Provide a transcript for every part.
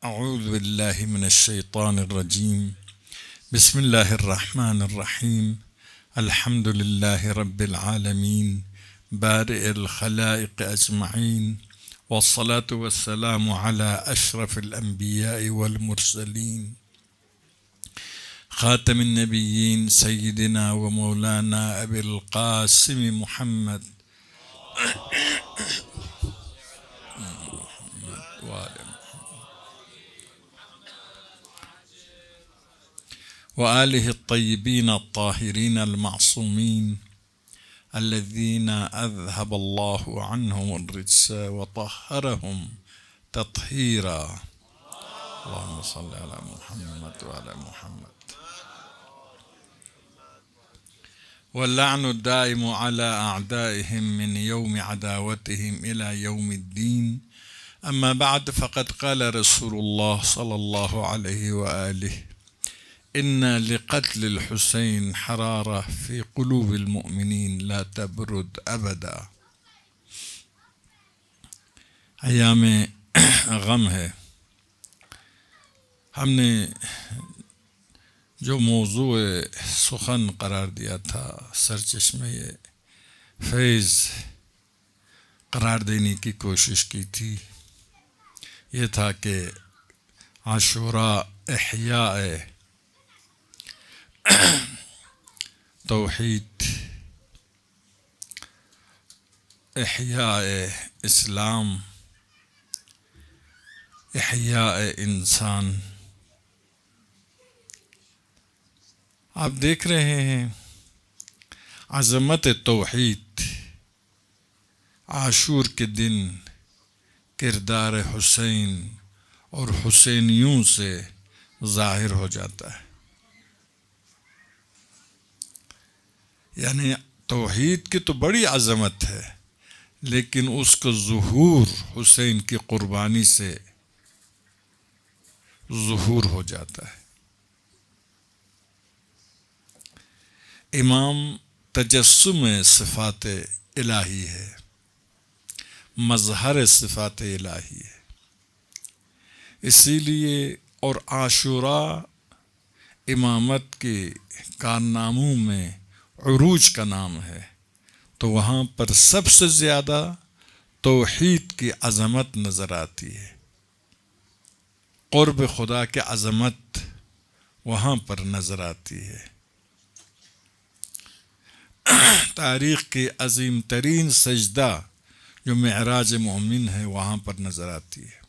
أعوذ بالله من الشيطان الرجيم. بسم الله الرحمن الرحيم. الحمد لله رب العالمين بارئ الخلائق أجمعين، والصلاة والسلام على أشرف الأنبياء والمرسلين خاتم النبيين سيدنا ومولانا أبي القاسم محمد وآله الطيبين الطاهرين المعصومين الذين أذهب الله عنهم الرجس وطهرهم تطهيرا. اللهم صل على محمد وعلى محمد. واللعن الدائم على أعدائهم من يوم عداوتهم إلى يوم الدين. أما بعد، فقد قال رسول الله صلى الله عليه وآله: إن لقتل الحسين حرارة في قلوب المؤمنين لا تبرد أبدا. ایام غم ہے. ہم نے جو موضوع سخن قرار دیا تھا سرچشمہ فیض قرار دینے کی کوشش کی تھی. یہ تھا کہ عاشوراء احیاء توحید، احیاء اسلام، احیاء انسان. آپ دیکھ رہے ہیں عظمت توحید عاشور کے دن کردار حسین اور حسینیوں سے ظاہر ہو جاتا ہے. یعنی توحید کی تو بڑی عظمت ہے، لیکن اس کا ظہور حسین کی قربانی سے ظہور ہو جاتا ہے. امام تجسم صفات الہی ہے، مظہر صفات الہی ہے. اسی لیے اور عاشوراء امامت کے کارناموں میں عروج کا نام ہے، تو وہاں پر سب سے زیادہ توحید کی عظمت نظر آتی ہے. قرب خدا کی عظمت وہاں پر نظر آتی ہے. تاریخ کی عظیم ترین سجدہ جو معراج مومن ہے وہاں پر نظر آتی ہے.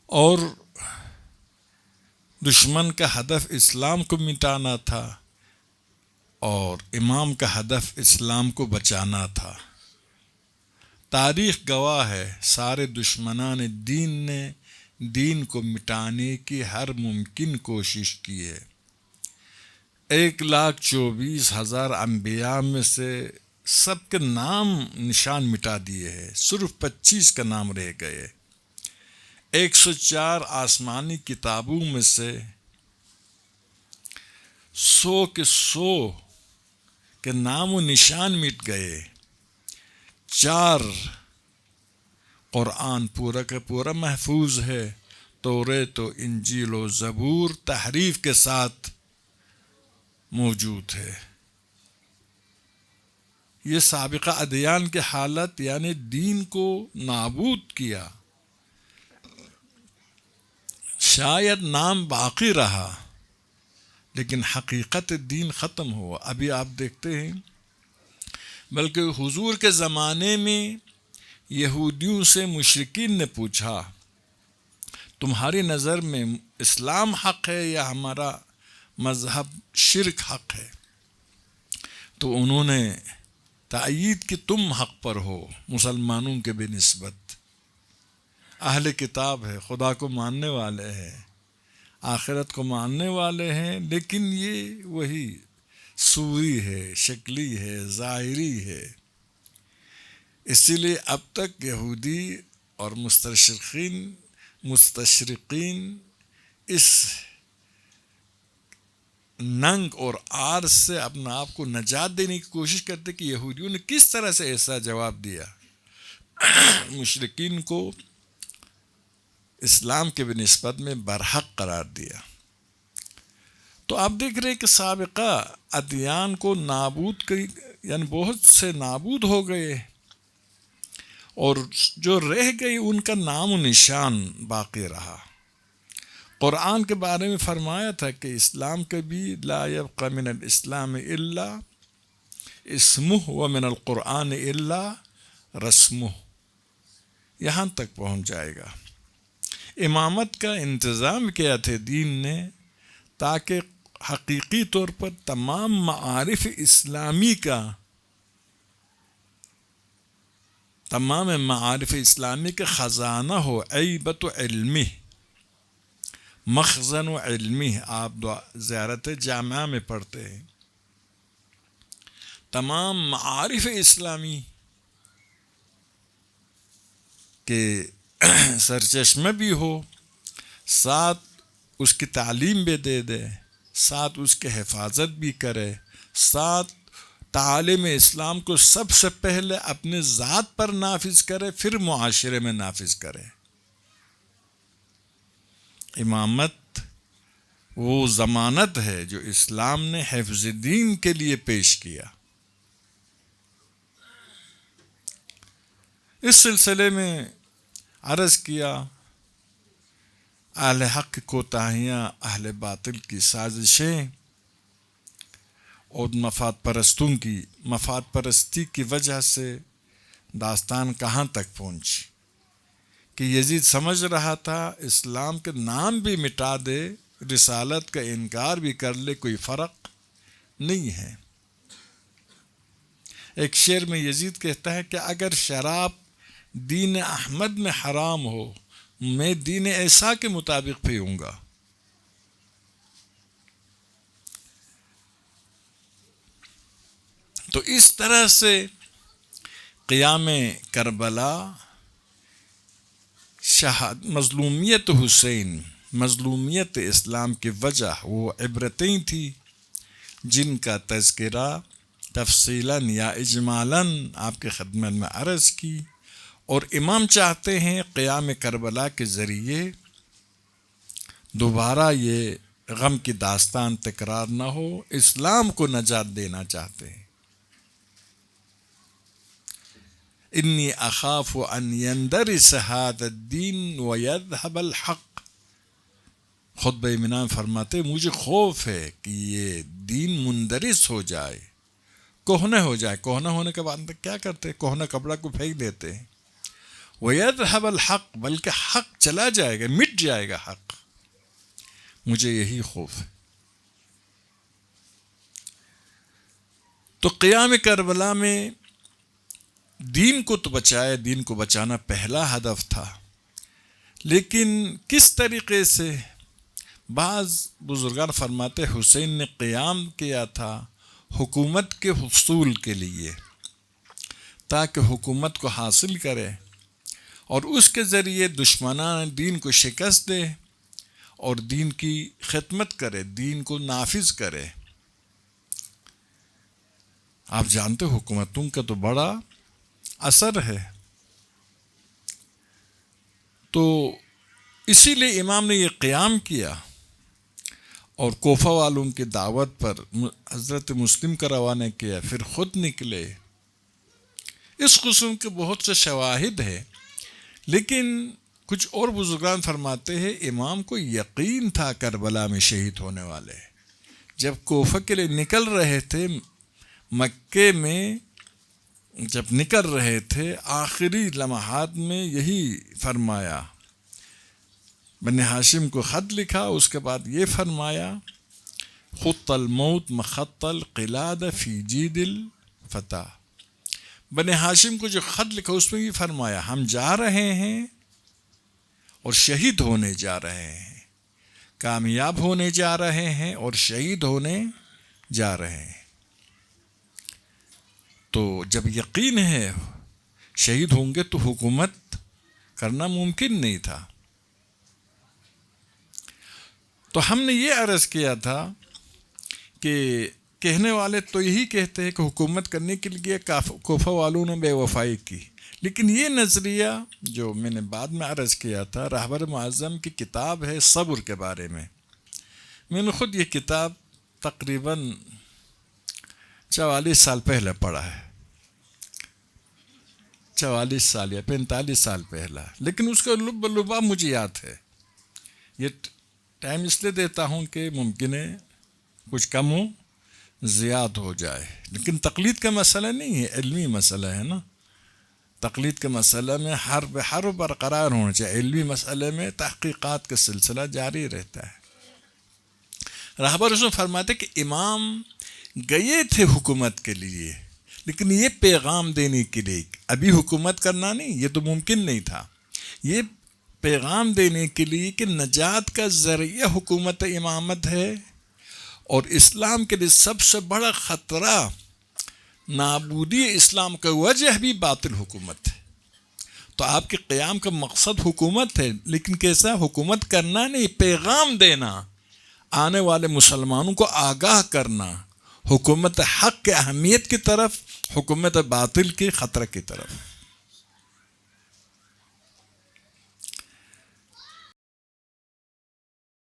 اور دشمن کا ہدف اسلام کو مٹانا تھا اور امام کا ہدف اسلام کو بچانا تھا. تاریخ گواہ ہے، سارے دشمنان دین نے دین کو مٹانے کی ہر ممکن کوشش کی ہے. 1,24,000 انبیاء میں سے سب کے نام نشان مٹا دیے ہیں، صرف 25 کا نام رہ گئے. 104 آسمانی کتابوں میں سے 100 کے 100 کے نام و نشان مٹ گئے. 4 قرآن پورا کا پورا محفوظ ہے، توریت و انجیل و زبور تحریف کے ساتھ موجود ہے. یہ سابقہ ادیان کی حالت، یعنی دین کو نابود کیا. شاید نام باقی رہا لیکن حقیقت دین ختم ہوا. ابھی آپ دیکھتے ہیں، بلکہ حضور کے زمانے میں یہودیوں سے مشرکین نے پوچھا تمہاری نظر میں اسلام حق ہے یا ہمارا مذہب شرک حق ہے؟ تو انہوں نے تائید کہ تم حق پر ہو، مسلمانوں کے بے نسبت. اہل کتاب ہے، خدا کو ماننے والے ہیں، آخرت کو ماننے والے ہیں، لیکن یہ وہی صوری ہے، شکلی ہے، ظاہری ہے. اسی لیے اب تک یہودی اور مستشرقین اس ننگ اور آر سے اپنے آپ کو نجات دینے کی کوشش کرتے کہ یہودیوں نے کس طرح سے ایسا جواب دیا. مشرکین کو اسلام کے بنسبت میں برحق قرار دیا۔ تو آپ دیکھ رہے کہ سابقہ ادیان کو نابود کی، یعنی بہت سے نابود ہو گئے، اور جو رہ گئی ان کا نام و نشان باقی رہا۔ قرآن کے بارے میں فرمایا تھا کہ اسلام کے بھی لا یبقى من الاسلام الا اسمہ ومن القرآن الا رسمہ، یہاں تک پہنچ جائے گا۔ امامت کا انتظام کیا تھے دین نے تاکہ حقیقی طور پر تمام معارف اسلامی کا، تمام معارف اسلامی کا خزانہ ہو، عیبت علمی، مخزن و علمی۔ آپ زیارت جامعہ میں پڑھتے ہیں تمام معارف اسلامی کے سرچشمہ بھی ہو، ساتھ اس کی تعلیم بھی دے دے، ساتھ اس کی حفاظت بھی کرے، ساتھ تعالیم اسلام کو سب سے پہلے اپنے ذات پر نافذ کرے، پھر معاشرے میں نافذ کرے۔ امامت وہ ضمانت ہے جو اسلام نے حفظ دین کے لیے پیش کیا۔ اس سلسلے میں عرض کیا، اہل حق کی کوتاہیاں، اہل باطل کی سازشیں اور مفاد پرستی کی وجہ سے داستان کہاں تک پہنچی کہ یزید سمجھ رہا تھا اسلام کے نام بھی مٹا دے، رسالت کا انکار بھی کر لے، کوئی فرق نہیں ہے۔ ایک شعر میں یزید کہتا ہے کہ اگر شراب دین احمد میں حرام ہو، میں دین عیسیٰ کے مطابق پیوں گا۔ تو اس طرح سے قیام کربلا، مظلومیت حسین، مظلومیت اسلام کی وجہ، وہ عبرتیں تھیں جن کا تذکرہ تفصیلاً یا اجمالاً آپ کے خدمت میں عرض کی، اور امام چاہتے ہیں قیام کربلا کے ذریعے دوبارہ یہ غم کی داستان تکرار نہ ہو، اسلام کو نجات دینا چاہتے ہیں۔ انی اخاف ان یندرس ھذا الدین ویذھب الحق، خطبہ منان فرماتے مجھے خوف ہے کہ یہ دین مندرس ہو جائے، کہنے ہو جائے۔ کہنا ہونے کے بعد کیا کرتے؟ کہنا کپڑا کو پھینک دیتے ہیں۔ وَيَذْهَبَ الْحَقِّ، بلکہ حق چلا جائے گا، مٹ جائے گا حق، مجھے یہی خوف ہے۔ تو قیام کربلا میں دین کو تو بچائے، دین کو بچانا پہلا ہدف تھا، لیکن کس طریقے سے؟ بعض بزرگان فرماتے حسین نے قیام کیا تھا حکومت کے حصول کے لیے، تاکہ حکومت کو حاصل کرے اور اس کے ذریعے دشمنان دین کو شکست دے اور دین کی خدمت کرے، دین کو نافذ کرے۔ آپ جانتے حکومتوں کا تو بڑا اثر ہے۔ تو اسی لیے امام نے یہ قیام کیا، اور کوفہ والوں کی دعوت پر حضرت مسلم کا روانہ کیا، پھر خود نکلے۔ اس قسم کے بہت سے شواہد ہیں، لیکن کچھ اور بزرگان فرماتے ہیں امام کو یقین تھا کربلا میں شہید ہونے والے۔ جب کوفہ کے لیے نکل رہے تھے، مکے میں جب نکل رہے تھے، آخری لمحات میں یہی فرمایا، بنی ہاشم کو خط لکھا، اس کے بعد یہ فرمایا خط الموت مخط القلاد فی جید الفتح۔ بنی ہاشم کو جو خط لکھا اس میں یہ فرمایا ہم جا رہے ہیں اور شہید ہونے جا رہے ہیں، کامیاب ہونے جا رہے ہیں اور شہید ہونے جا رہے ہیں۔ تو جب یقین ہے شہید ہوں گے تو حکومت کرنا ممکن نہیں تھا۔ تو ہم نے یہ عرض کیا تھا کہ کہنے والے تو یہی کہتے ہیں کہ حکومت کرنے کے لیے کوفہ والوں نے بے وفائی کی، لیکن یہ نظریہ جو میں نے بعد میں عرض کیا تھا، رہبر معظم کی کتاب ہے صبر کے بارے میں نے خود یہ کتاب تقریباً 44 سال پہلے پڑھا ہے، 44 سال یا 45 سال پہلا، لیکن اس کا لب لباب مجھے یاد ہے۔ یہ ٹائم اس لیے دیتا ہوں کہ ممکن ہے کچھ کم ہو زیاد ہو جائے، لیکن تقلید کا مسئلہ نہیں ہے، علمی مسئلہ ہے نا۔ تقلید کے مسئلہ میں حرف برقرار ہونا چاہیے، علمی مسئلے میں تحقیقات کا سلسلہ جاری رہتا ہے۔ رہبر اس میں فرماتے کہ امام گئے تھے حکومت کے لیے، لیکن یہ پیغام دینے کے لیے، ابھی حکومت کرنا نہیں، یہ تو ممکن نہیں تھا، یہ پیغام دینے کے لیے کہ نجات کا ذریعہ حکومت امامت ہے، اور اسلام کے لیے سب سے بڑا خطرہ نابودی اسلام کا وجہ بھی باطل حکومت ہے۔ تو آپ کے قیام کا مقصد حکومت ہے، لیکن کیسا؟ حکومت کرنا نہیں، پیغام دینا، آنے والے مسلمانوں کو آگاہ کرنا، حکومت حق کے اہمیت کی طرف، حکومت باطل کے خطرہ کی طرف۔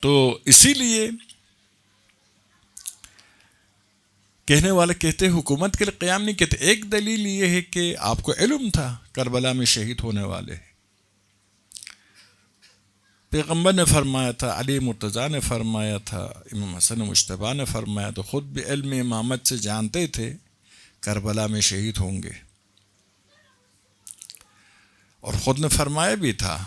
تو اسی لیے کہنے والے کہتے ہیں حکومت کے لیے قیام نہیں کہتے۔ ایک دلیل یہ ہے کہ آپ کو علم تھا کربلا میں شہید ہونے والے، پیغمبر نے فرمایا تھا، علی مرتضیٰ نے فرمایا تھا، امام حسن مجتبیٰ نے فرمایا، تو خود بھی علم امامت سے جانتے تھے کربلا میں شہید ہوں گے، اور خود نے فرمایا بھی تھا،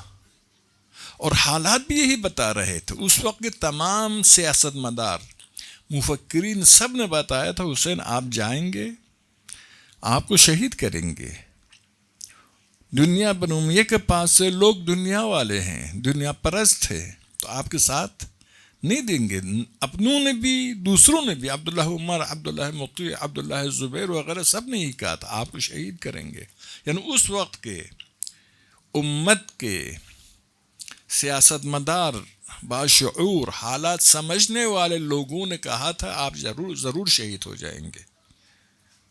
اور حالات بھی یہی بتا رہے تھے۔ اس وقت کے تمام سیاست مدار، مفکرین سب نے بتایا تھا حسین آپ جائیں گے، آپ کو شہید کریں گے۔ دنیا بنو امیہ کے پاس سے لوگ دنیا والے ہیں، دنیا پرست ہیں، تو آپ کے ساتھ نہیں دیں گے۔ اپنوں نے بھی دوسروں نے بھی، عبداللہ عمر، عبداللہ مطیع، عبداللہ زبیر وغیرہ سب نے ہی کہا تھا آپ کو شہید کریں گے۔ یعنی اس وقت کے امت کے سیاست مدار، باشعور، حالات سمجھنے والے لوگوں نے کہا تھا آپ ضرور شہید ہو جائیں گے۔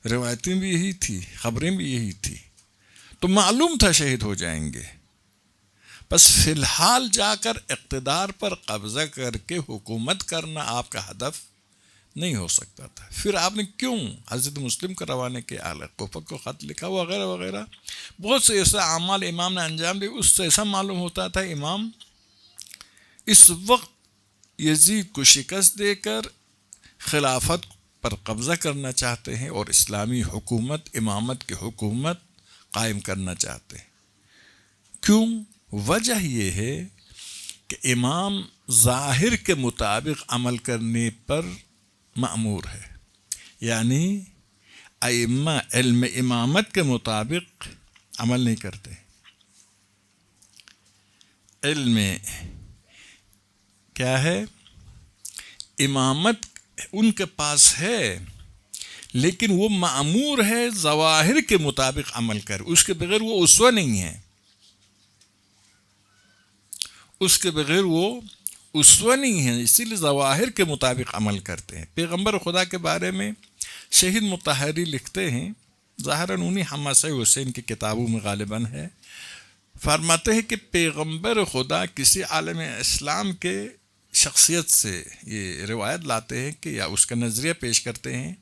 روایتیں بھی یہی تھی، خبریں بھی یہی تھی، تو معلوم تھا شہید ہو جائیں گے۔ بس فی الحال جا کر اقتدار پر قبضہ کر کے حکومت کرنا آپ کا ہدف نہیں ہو سکتا تھا۔ پھر آپ نے کیوں حضرت مسلم کو روانے کے اعلی کوفہ کو خط لکھا وغیرہ وغیرہ، بہت سے ایسا اعمال امام نے انجام دیے۔ اس سے ایسا معلوم ہوتا تھا امام اس وقت یزید کو شکست دے کر خلافت پر قبضہ کرنا چاہتے ہیں، اور اسلامی حکومت، امامت کی حکومت قائم کرنا چاہتے ہیں۔ کیوں؟ وجہ یہ ہے کہ امام ظاہر کے مطابق عمل کرنے پر مأمور ہے، یعنی ائمہ علم امامت کے مطابق عمل نہیں کرتے۔ علم کیا ہے؟ امامت ان کے پاس ہے، لیکن وہ مأمور ہے ظواہر کے مطابق عمل کر، اس کے بغیر وہ اسوہ نہیں ہے، اس کے بغیر وہ اسوہ نہیں ہے، اسی لیے ظواہر کے مطابق عمل کرتے ہیں۔ پیغمبر خدا کے بارے میں شہید مطہری لکھتے ہیں، ظاہراً انہی حماسہ حسین کی کتابوں میں غالباً ہے، فرماتے ہیں کہ پیغمبر خدا کسی عالم اسلام کے شخصیت سے یہ روایت لاتے ہیں کہ یا اس کا نظریہ پیش کرتے ہیں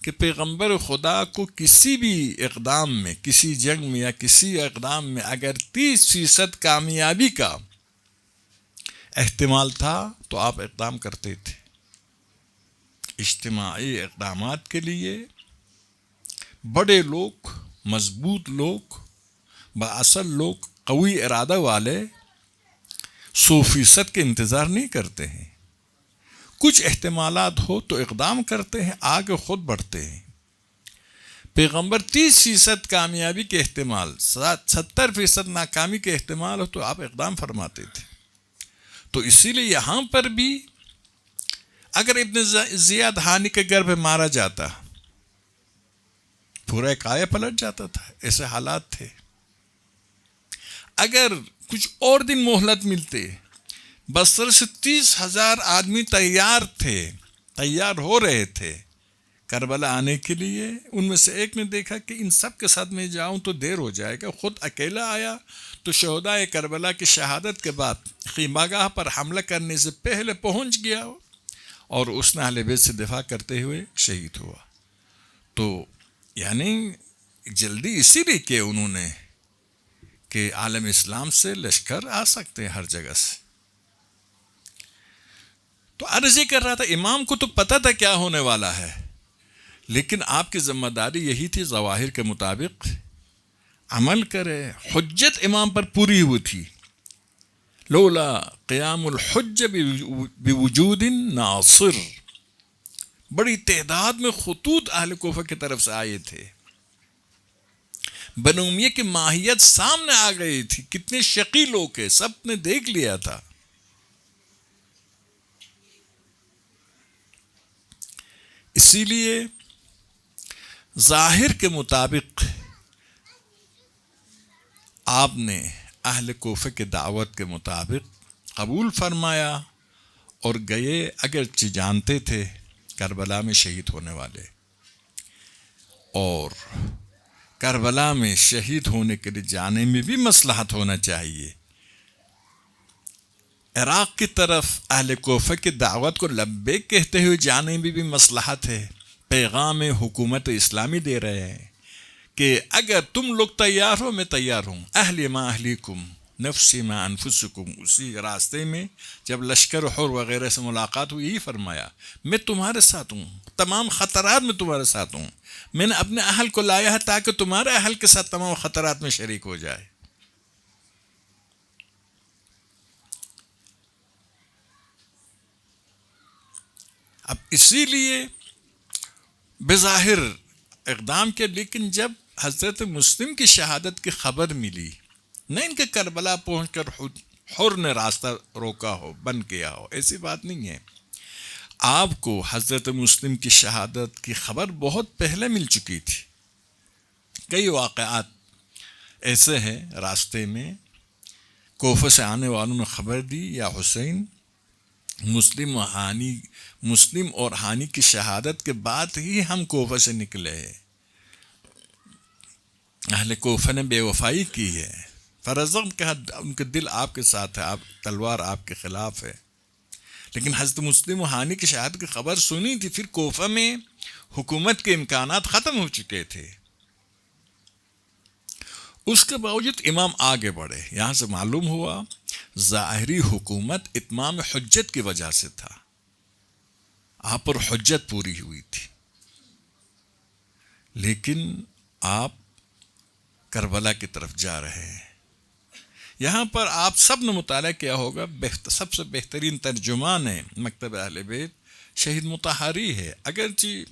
کہ پیغمبر خدا کو کسی بھی اقدام میں، کسی جنگ میں یا کسی اقدام میں اگر 30% کامیابی کا احتمال تھا تو آپ اقدام کرتے تھے۔ اجتماعی اقدامات کے لیے بڑے لوگ، مضبوط لوگ، بااصل لوگ، قوی ارادہ والے 100% کے انتظار نہیں کرتے ہیں۔ کچھ احتمالات ہو تو اقدام کرتے ہیں، آگے خود بڑھتے ہیں۔ پیغمبر 30% کامیابی کے احتمال، 70% ناکامی کے احتمال ہو تو آپ اقدام فرماتے تھے۔ تو اسی لیے یہاں پر بھی اگر ابن زیاد ہانی کے گھر پہ مارا جاتا، پورا کایا پلٹ جاتا تھا، ایسے حالات تھے۔ اگر کچھ اور دن مہلت ملتے، بصرہ سے 30,000 آدمی تیار ہو رہے تھے، کربلا آنے کے لیے، ان میں سے ایک نے دیکھا کہ ان سب کے ساتھ میں جاؤں تو دیر ہو جائے گا، خود اکیلا آیا تو شہدائے کربلا کی شہادت کے بعد خیمہ پر حملہ کرنے سے پہلے پہنچ گیا اور اس نے اہل بیت سے دفاع کرتے ہوئے شہید ہوا۔ تو یعنی جلدی اسی لیے کہ انہوں نے کہ عالم اسلام سے لشکر آ سکتے ہیں ہر جگہ سے۔ تو عرض یہ کر رہا تھا امام کو تو پتہ تھا کیا ہونے والا ہے، لیکن آپ کی ذمہ داری یہی تھی ظواہر کے مطابق عمل کرے۔ حجت امام پر پوری ہوئی تھی، لولا قیام الحج بوجود ناصر، بڑی تعداد میں خطوط اہل کوفہ کی طرف سے آئے تھے، بنو امیہ کی ماہیت سامنے آ گئی تھی، کتنے شقی لوگ ہیں سب نے دیکھ لیا تھا۔ اسی لیے ظاہر کے مطابق آپ نے اہل کوفہ کی دعوت کے مطابق قبول فرمایا اور گئے، اگرچہ جانتے تھے کربلا میں شہید ہونے والے، اور کربلا میں شہید ہونے کے لیے جانے میں بھی مصلحت ہونا چاہیے۔ عراق کی طرف اہل کوفہ کی دعوت کو لبیک کہتے ہوئے جانے میں بھی مصلحت ہے۔ پیغام حکومت اسلامی دے رہے ہیں کہ اگر تم لوگ تیار ہو میں تیار ہوں، اہلی ما اہلیکم نفسی ما انفسکم۔ اسی راستے میں جب لشکر حر وغیرہ سے ملاقات ہوئی یہی فرمایا میں تمہارے ساتھ ہوں، تمام خطرات میں تمہارے ساتھ ہوں، میں نے اپنے اہل کو لایا ہے تاکہ تمہارے اہل کے ساتھ تمام خطرات میں شریک ہو جائے۔ اب اسی لیے بظاہر اقدام کیا، لیکن جب حضرت مسلم کی شہادت کی خبر ملی، نہ ان کے کربلا پہنچ کر حر نے راستہ روکا ہو، بند کیا ہو، ایسی بات نہیں ہے۔ آپ کو حضرت مسلم کی شہادت کی خبر بہت پہلے مل چکی تھی۔ کئی واقعات ایسے ہیں راستے میں، کوفہ سے آنے والوں نے خبر دی یا حسین مسلم اور ہانی کی شہادت کے بعد ہی ہم کوفہ سے نکلے ہیں، اہل کوفہ نے بے وفائی کی ہے، فرزم کہا ان کے دل آپ کے ساتھ ہے، تلوار آپ کے خلاف ہے، لیکن حضرت مسلم و ہانی کی شہادت کی خبر سنی تھی، پھر کوفہ میں حکومت کے امکانات ختم ہو چکے تھے، اس کے باوجود امام آگے بڑھے۔ یہاں سے معلوم ہوا ظاہری حکومت اتمام حجت کی وجہ سے تھا، آپ پر حجت پوری ہوئی تھی، لیکن آپ کربلا کی طرف جا رہے ہیں۔ یہاں پر آپ سب نے مطالعہ کیا ہوگا، سب سے بہترین ترجمان ہے مکتب اہل بیت شہید مطہری ہے، اگرچہ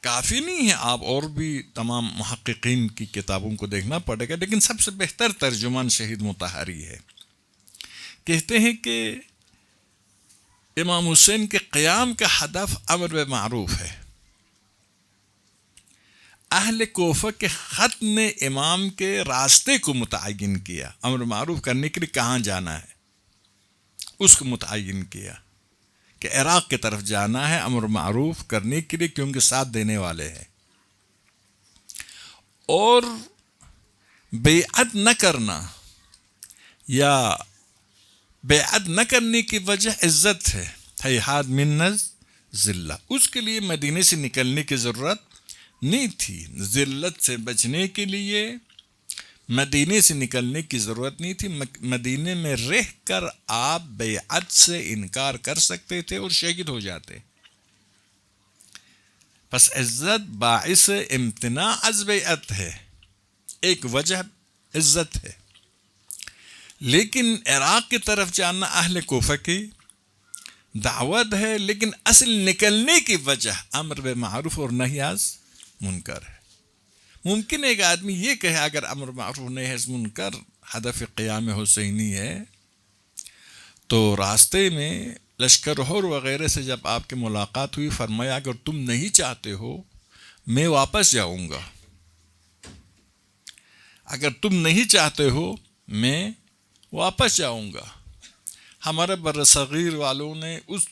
کافی نہیں ہے، آپ اور بھی تمام محققین کی کتابوں کو دیکھنا پڑے گا، لیکن سب سے بہتر ترجمان شہید مطہری ہے۔ کہتے ہیں کہ امام حسین کے قیام کا ہدف امر بالمعروف ہے۔ اہل کوفہ کے خط نے امام کے راستے کو متعین کیا، امر معروف کرنے کے لیے کہاں جانا ہے اس کو متعین کیا کہ عراق کی طرف جانا ہے امر معروف کرنے کے لیے، کیونکہ ساتھ دینے والے ہیں، اور بیعت نہ کرنا یا بیعت نہ کرنے کی وجہ عزت ہے، ہیہات من ذلہ، اس کے لیے مدینے سے نکلنے کی ضرورت نہیں تھی، ذلت سے بچنے کے لیے مدینے سے نکلنے کی ضرورت نہیں تھی، مدینے میں رہ کر آپ بیعت سے انکار کر سکتے تھے اور شہید ہو جاتے۔ پس عزت باعث امتناع از بیعت ہے، ایک وجہ عزت ہے، لیکن عراق کی طرف جانا اہل کوفہ کی دعوت ہے، لیکن اصل نکلنے کی وجہ امر بالمعروف اور نہی از منکر ہے۔ ممکن ایک آدمی یہ کہے اگر امر معروف نہی از منکر ہدف قیام حسینی ہے، تو راستے میں لشکر حر وغیرہ سے جب آپ کی ملاقات ہوئی، فرمایا اگر تم نہیں چاہتے ہو میں واپس جاؤں گا، اگر تم نہیں چاہتے ہو میں واپس جاؤں گا۔ ہمارے برصغیر والوں نے اس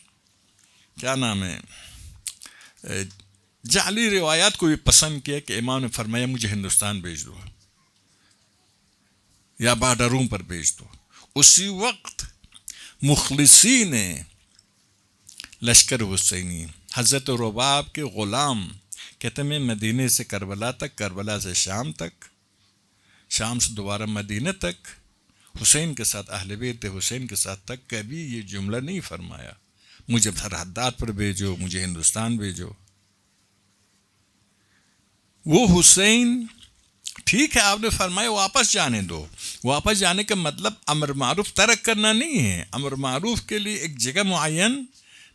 کیا نام ہے جعلی روایات کو بھی پسند کیا کہ امام نے فرمایا مجھے ہندوستان بھیج دو یا بارڈروں پر بھیج دو. اسی وقت مخلصی نے لشکر حسینی حضرت رباب کے غلام کہتے میں مدینے سے کربلا تک، کربلا سے شام تک، شام سے دوبارہ مدینہ تک، حسین کے ساتھ اہل بیت حسین کے ساتھ تک کبھی یہ جملہ نہیں فرمایا مجھے سرحدات پر بھیجو، مجھے ہندوستان بھیجو. وہ حسین ٹھیک ہے آپ نے فرمایا واپس جانے دو. واپس جانے کا مطلب امر معروف ترک کرنا نہیں ہے. امر معروف کے لیے ایک جگہ معین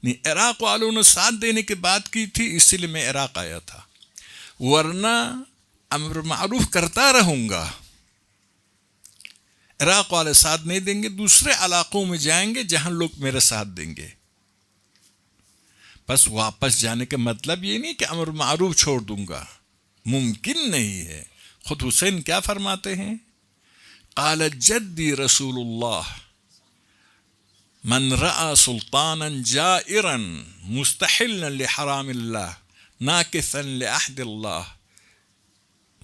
نہیں. عراق والوں نے ساتھ دینے کی بات کی تھی، اسی لیے میں عراق آیا تھا، ورنہ امر معروف کرتا رہوں گا. عراق والے ساتھ نہیں دیں گے، دوسرے علاقوں میں جائیں گے جہاں لوگ میرے ساتھ دیں گے. بس واپس جانے کا مطلب یہ نہیں کہ امر معروف چھوڑ دوں گا، ممکن نہیں ہے. خود حسین کیا فرماتے ہیں؟ قال جدی رسول اللہ من رأى سلطانا جائرا مستحلا لحرام اللہ ناکثا لعہد اللہ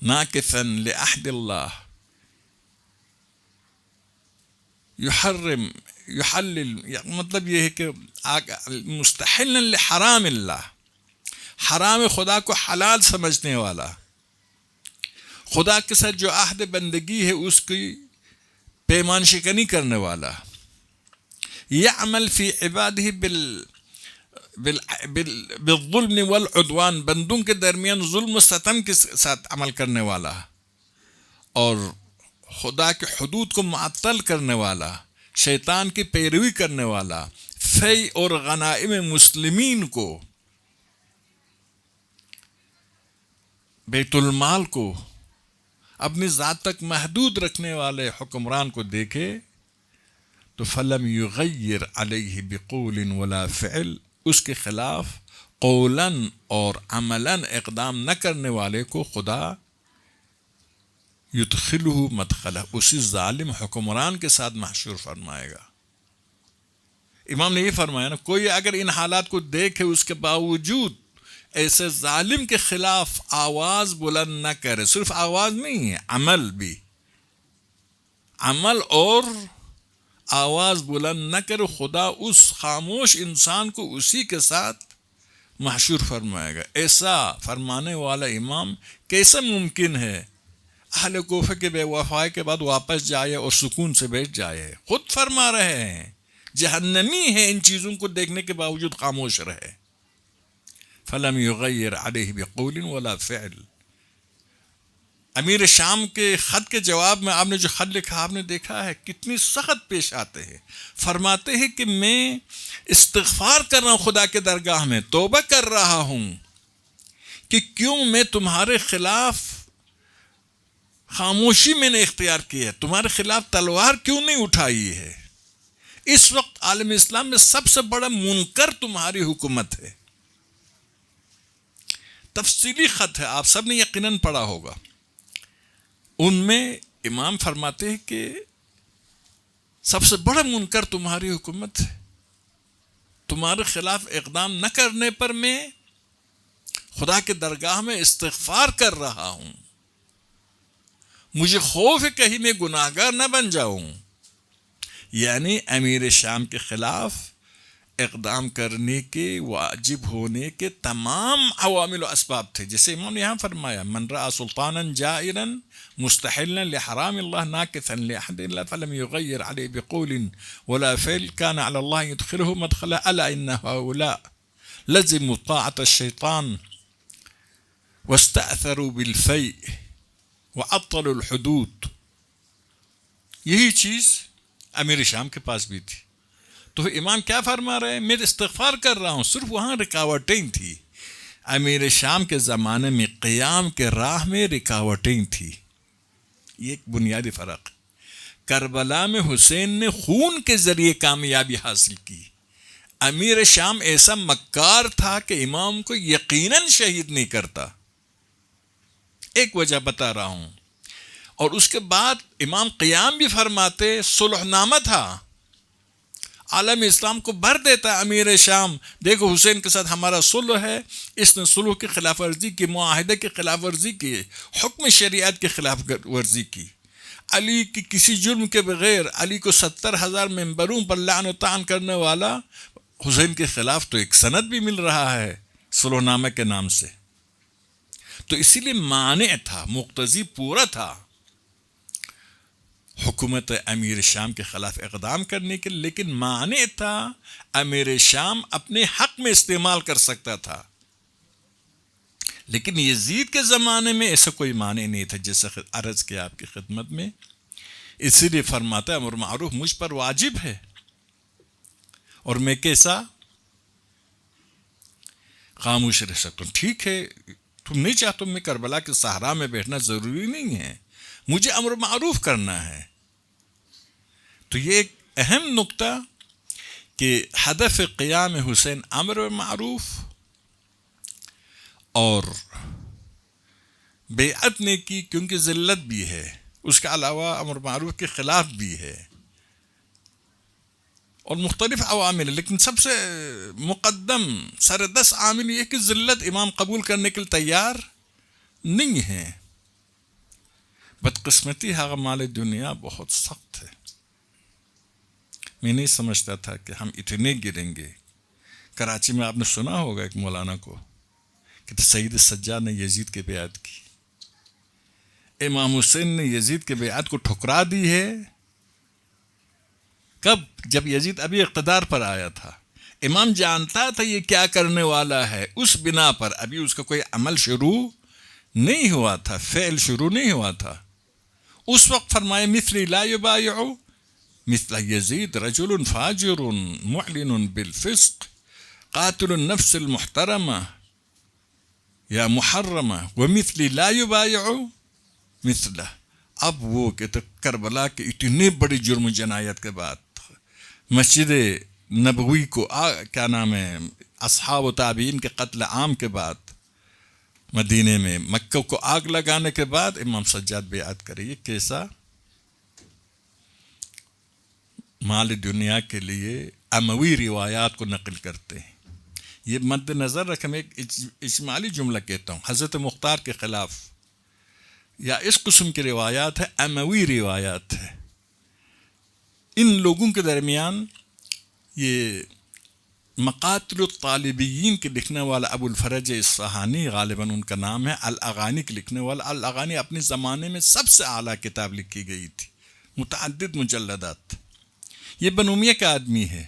ناکثا لعہد اللہ یحلل، مطلب یہ ہے کہ مستحلا لحرام اللہ، حرام خدا کو حلال سمجھنے والا، خدا کے ساتھ جو عہد بندگی ہے اس کی پیمان شکنی کرنے والا، یعمل فی عبادہ بالظلم والعدوان، بندوں کے درمیان ظلم و ستم کے ساتھ عمل کرنے والا، اور خدا کے حدود کو معطل کرنے والا، شیطان کی پیروی کرنے والا، فی اور غنائم مسلمین کو، بیت المال کو اپنی ذات تک محدود رکھنے والے حکمران کو دیکھے تو فلم یغیر علیہ بقول ولا فعل، اس کے خلاف قولاً اور عملاً اقدام نہ کرنے والے کو خدا یدخلہ مدخلہ، اسی ظالم حکمران کے ساتھ محشور فرمائے گا. امام نے یہ فرمایا نا، کوئی اگر ان حالات کو دیکھے اس کے باوجود ایسے ظالم کے خلاف آواز بلند نہ کرے، صرف آواز نہیں ہے، عمل بھی، عمل اور آواز بلند نہ کرے، خدا اس خاموش انسان کو اسی کے ساتھ محشور فرمائے گا. ایسا فرمانے والا امام کیسے ممکن ہے اہل کوفہ کے بے وفائی کے بعد واپس جائے اور سکون سے بیٹھ جائے؟ خود فرما رہے ہیں جہنمی ہے، ان چیزوں کو دیکھنے کے باوجود خاموش رہے. فلم یغیر علیہ بقول ولا فعل. امیر شام کے خط کے جواب میں آپ نے جو خط لکھا آپ نے دیکھا ہے کتنی سخت پیش آتے ہیں. فرماتے ہیں کہ میں استغفار کر رہا ہوں خدا کے درگاہ میں، توبہ کر رہا ہوں کہ کیوں میں تمہارے خلاف خاموشی میں نے اختیار کی ہے، تمہارے خلاف تلوار کیوں نہیں اٹھائی ہے. اس وقت عالم اسلام میں سب سے بڑا منکر تمہاری حکومت ہے. تفصیلی خط ہے، آپ سب نے یقیناً پڑھا ہوگا. ان میں امام فرماتے ہیں کہ سب سے بڑا منکر تمہاری حکومت ہے، تمہارے خلاف اقدام نہ کرنے پر میں خدا کے درگاہ میں استغفار کر رہا ہوں. مجھے خوف ہے کہیں میں گناہگار نہ بن جاؤں. یعنی امیر شام کے خلاف اقدام کرنے کے واجب ہونے کے تمام عوامل و اسباب تھے، جیسے امام نے یہاں فرمایا من رأى سلطانا جائرا مستحلا لحرام اللہ ناکثا لعہد اللہ فلم یغیر علیہ بقول ولا فعل كان على الله يدخله مدخلا الا ان هؤلاء لزموا طاعة الشیطان واستأثروا بالفیء وعطلوا الحدود. یہی چیز امیر شام کے پاس بھی تھی. تو امام کیا فرما رہے ہیں؟ میں استغفار کر رہا ہوں، صرف وہاں رکاوٹیں تھیں. امیر شام کے زمانے میں قیام کے راہ میں رکاوٹیں تھیں. یہ ایک بنیادی فرق. کربلا میں حسین نے خون کے ذریعے کامیابی حاصل کی. امیر شام ایسا مکار تھا کہ امام کو یقیناً شہید نہیں کرتا. ایک وجہ بتا رہا ہوں. اور اس کے بعد امام قیام بھی فرماتے، صلح نامہ تھا، عالم اسلام کو بھر دیتا ہے امیر شام، دیکھو حسین کے ساتھ ہمارا صلح ہے، اس نے صلح کی خلاف ورزی کی، معاہدے کی خلاف ورزی کی، حکم شریعت کی خلاف ورزی کی، علی کی کسی جرم کے بغیر علی کو 70,000 ممبروں پر لعن و طعن کرنے والا حسین کے خلاف تو ایک سند بھی مل رہا ہے صلح نامہ کے نام سے. تو اسی لیے مانع تھا، مقتضی پورا تھا حکومت امیر شام کے خلاف اقدام کرنے کے، لیکن مانع تھا امیر شام اپنے حق میں استعمال کر سکتا تھا. لیکن یزید کے زمانے میں ایسا کوئی مانع نہیں تھا، جیسا عرض کیا آپ کی خدمت میں. اسی لیے فرماتا ہے امر معروف مجھ پر واجب ہے، اور میں کیسا خاموش رہ سکتا ہوں. ٹھیک ہے، تم نہیں چاہتے میں کربلا کے صحرا میں بیٹھنا ضروری نہیں ہے، مجھے امر معروف کرنا ہے. تو یہ ایک اہم نقطہ کہ ہدف قیام حسین امر معروف اور بیعت نے کی، کیونکہ ذلت بھی ہے، اس کے علاوہ امر معروف کے خلاف بھی ہے اور مختلف عوامل، لیکن سب سے مقدم سردست عامل یہ کہ ذلت امام قبول کرنے کے لیے تیار نہیں ہے. بدقسمتی ہے، مال دنیا بہت سخت ہے. میں نہیں سمجھتا تھا کہ ہم اتنے گریں گے. کراچی میں آپ نے سنا ہوگا ایک مولانا کو کہ سید سجاد نے یزید کے بیعت کی، امام حسین نے یزید کے بیعت کو ٹھکرا دی ہے. کب؟ جب یزید ابھی اقتدار پر آیا تھا. امام جانتا تھا یہ کیا کرنے والا ہے، اس بنا پر ابھی اس کا کوئی عمل شروع نہیں ہوا تھا، فعل شروع نہیں ہوا تھا. اس وقت فرمائے مثلی لا یبایع مثل یزید رجل فاجر معلن بالفسق قاتل النفس المحترمہ یا محرمہ ومثلی لا یبایع مثلہ. اب وہ کہ کربلا کے اتنے بڑی جرم و جنایت کے بعد مسجد نبوی کو کیا نام ہے اصحاب و تابعین کے قتل عام کے بعد مدینے میں مکہ کو آگ لگانے کے بعد امام سجاد بیعت کرے. یہ کیسا مال دنیا کے لیے اموی روایات کو نقل کرتے ہیں. یہ مد نظر رکھیں، میں ایک اجمالی جملہ کہتا ہوں، حضرت مختار کے خلاف یا اس قسم کی روایات ہے، اموی روایات ہے. ان لوگوں کے درمیان یہ مقاتل الطالبین کے لکھنے والا ابو الفرج اصفہانی، غالباً ان کا نام ہے، الاغانی کے لکھنے والا. الاغانی اپنے زمانے میں سب سے اعلیٰ کتاب لکھی گئی تھی، متعدد مجلدات. یہ بنو امیہ کا آدمی ہے،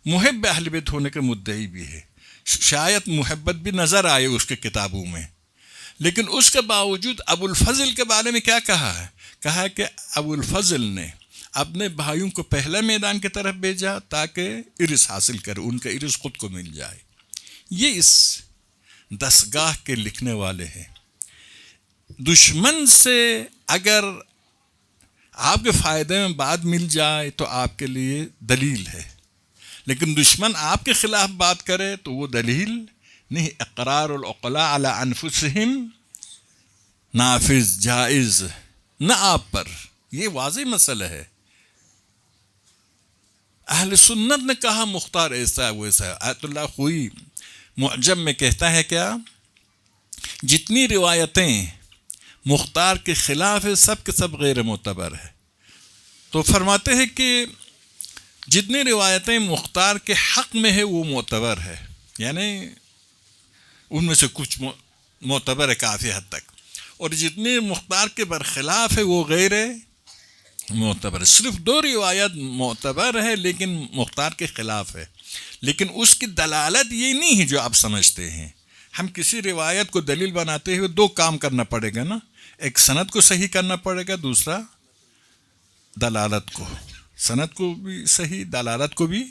محب اہل بیت ہونے کے مدعی بھی ہے، شاید محبت بھی نظر آئے اس کے کتابوں میں. لیکن اس کے باوجود ابو الفضل کے بارے میں کیا کہا ہے؟ کہا کہ ابو الفضل نے اپنے بھائیوں کو پہلے میدان کی طرف بھیجا تاکہ ارث حاصل کرے، ان کا ارث خود کو مل جائے. یہ اس دستگاہ کے لکھنے والے ہیں. دشمن سے اگر آپ کے فائدے میں بات مل جائے تو آپ کے لیے دلیل ہے، لیکن دشمن آپ کے خلاف بات کرے تو وہ دلیل نہیں. اقرار العقلاء علی انفسہم نافذ، جائز نہ آپ پر. یہ واضح مسئلہ ہے. اہل سنت نے کہا مختار ایسا ہے ویسا ہے. آیت اللہ خوئی معجم میں کہتا ہے کیا؟ جتنی روایتیں مختار کے خلاف ہے سب کے سب غیر معتبر ہے. تو فرماتے ہیں کہ جتنی روایتیں مختار کے حق میں ہے وہ معتبر ہے، یعنی ان میں سے کچھ معتبر ہے کافی حد تک، اور جتنی مختار کے برخلاف ہے وہ غیر معتبر ہے. صرف 2 روایت معتبر ہے لیکن مختار کے خلاف ہے، لیکن اس کی دلالت یہ نہیں ہے جو آپ سمجھتے ہیں. ہم کسی روایت کو دلیل بناتے ہوئے 2 کام کرنا پڑے گا نا، ایک سند کو صحیح کرنا پڑے گا، دوسرا دلالت کو، سند کو بھی صحیح، دلالت کو بھی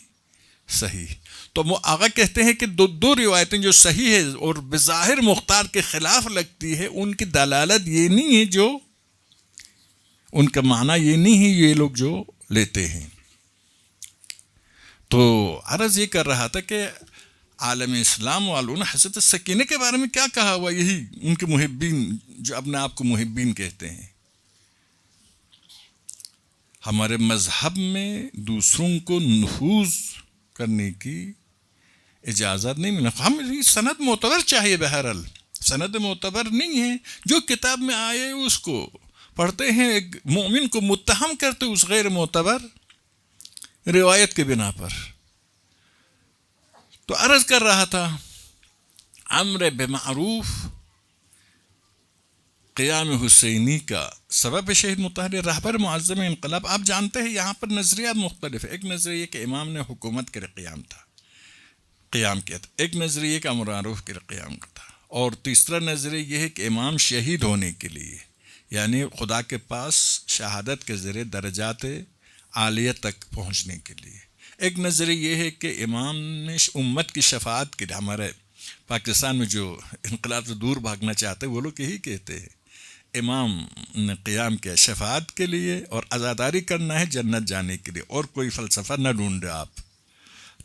صحیح. تو وہ آغا کہتے ہیں کہ 2 روایتیں جو صحیح ہے اور بظاہر مختار کے خلاف لگتی ہے، ان کی دلالت یہ نہیں ہے، جو ان کا معنی یہ نہیں ہے یہ لوگ جو لیتے ہیں. تو عرض یہ کر رہا تھا کہ عالم اسلام والوں نے حضرت سکینہ کے بارے میں کیا کہا ہوا، یہی ان کے محبین جو اپنے آپ کو محبین کہتے ہیں. ہمارے مذہب میں دوسروں کو نفوذ کرنے کی اجازت نہیں ملا. ہم سند معتبر چاہیے. بہرحال سند معتبر نہیں ہے، جو کتاب میں آئے اس کو پڑھتے ہیں. ایک مومن کو متہم کرتے اس غیر معتبر روایت کے بنا پر. تو عرض کر رہا تھا امر بمعروف قیام حسینی کا سبب شہید مطہر رہبر معظم انقلاب. آپ جانتے ہیں یہاں پر نظریات مختلف ہیں. ایک نظریہ کہ امام نے حکومت کے قیام کیا تھا. ایک نظریہ کہ امر معروف کے قیام تھا. اور تیسرا نظریہ یہ ہے کہ امام شہید ہونے کے لیے، یعنی خدا کے پاس شہادت کے ذریعے درجات عالیہ تک پہنچنے کے لیے. ایک نظریہ یہ ہے کہ امام نے امت کی شفاعت کے لیے. ہمارے پاکستان میں جو انقلاب سے دور بھاگنا چاہتے ہیں وہ لوگ یہی کہتے ہیں امام نے قیام کیا شفاعت کے لیے اور عزاداری کرنا ہے جنت جانے کے لیے. اور کوئی فلسفہ نہ ڈھونڈے آپ،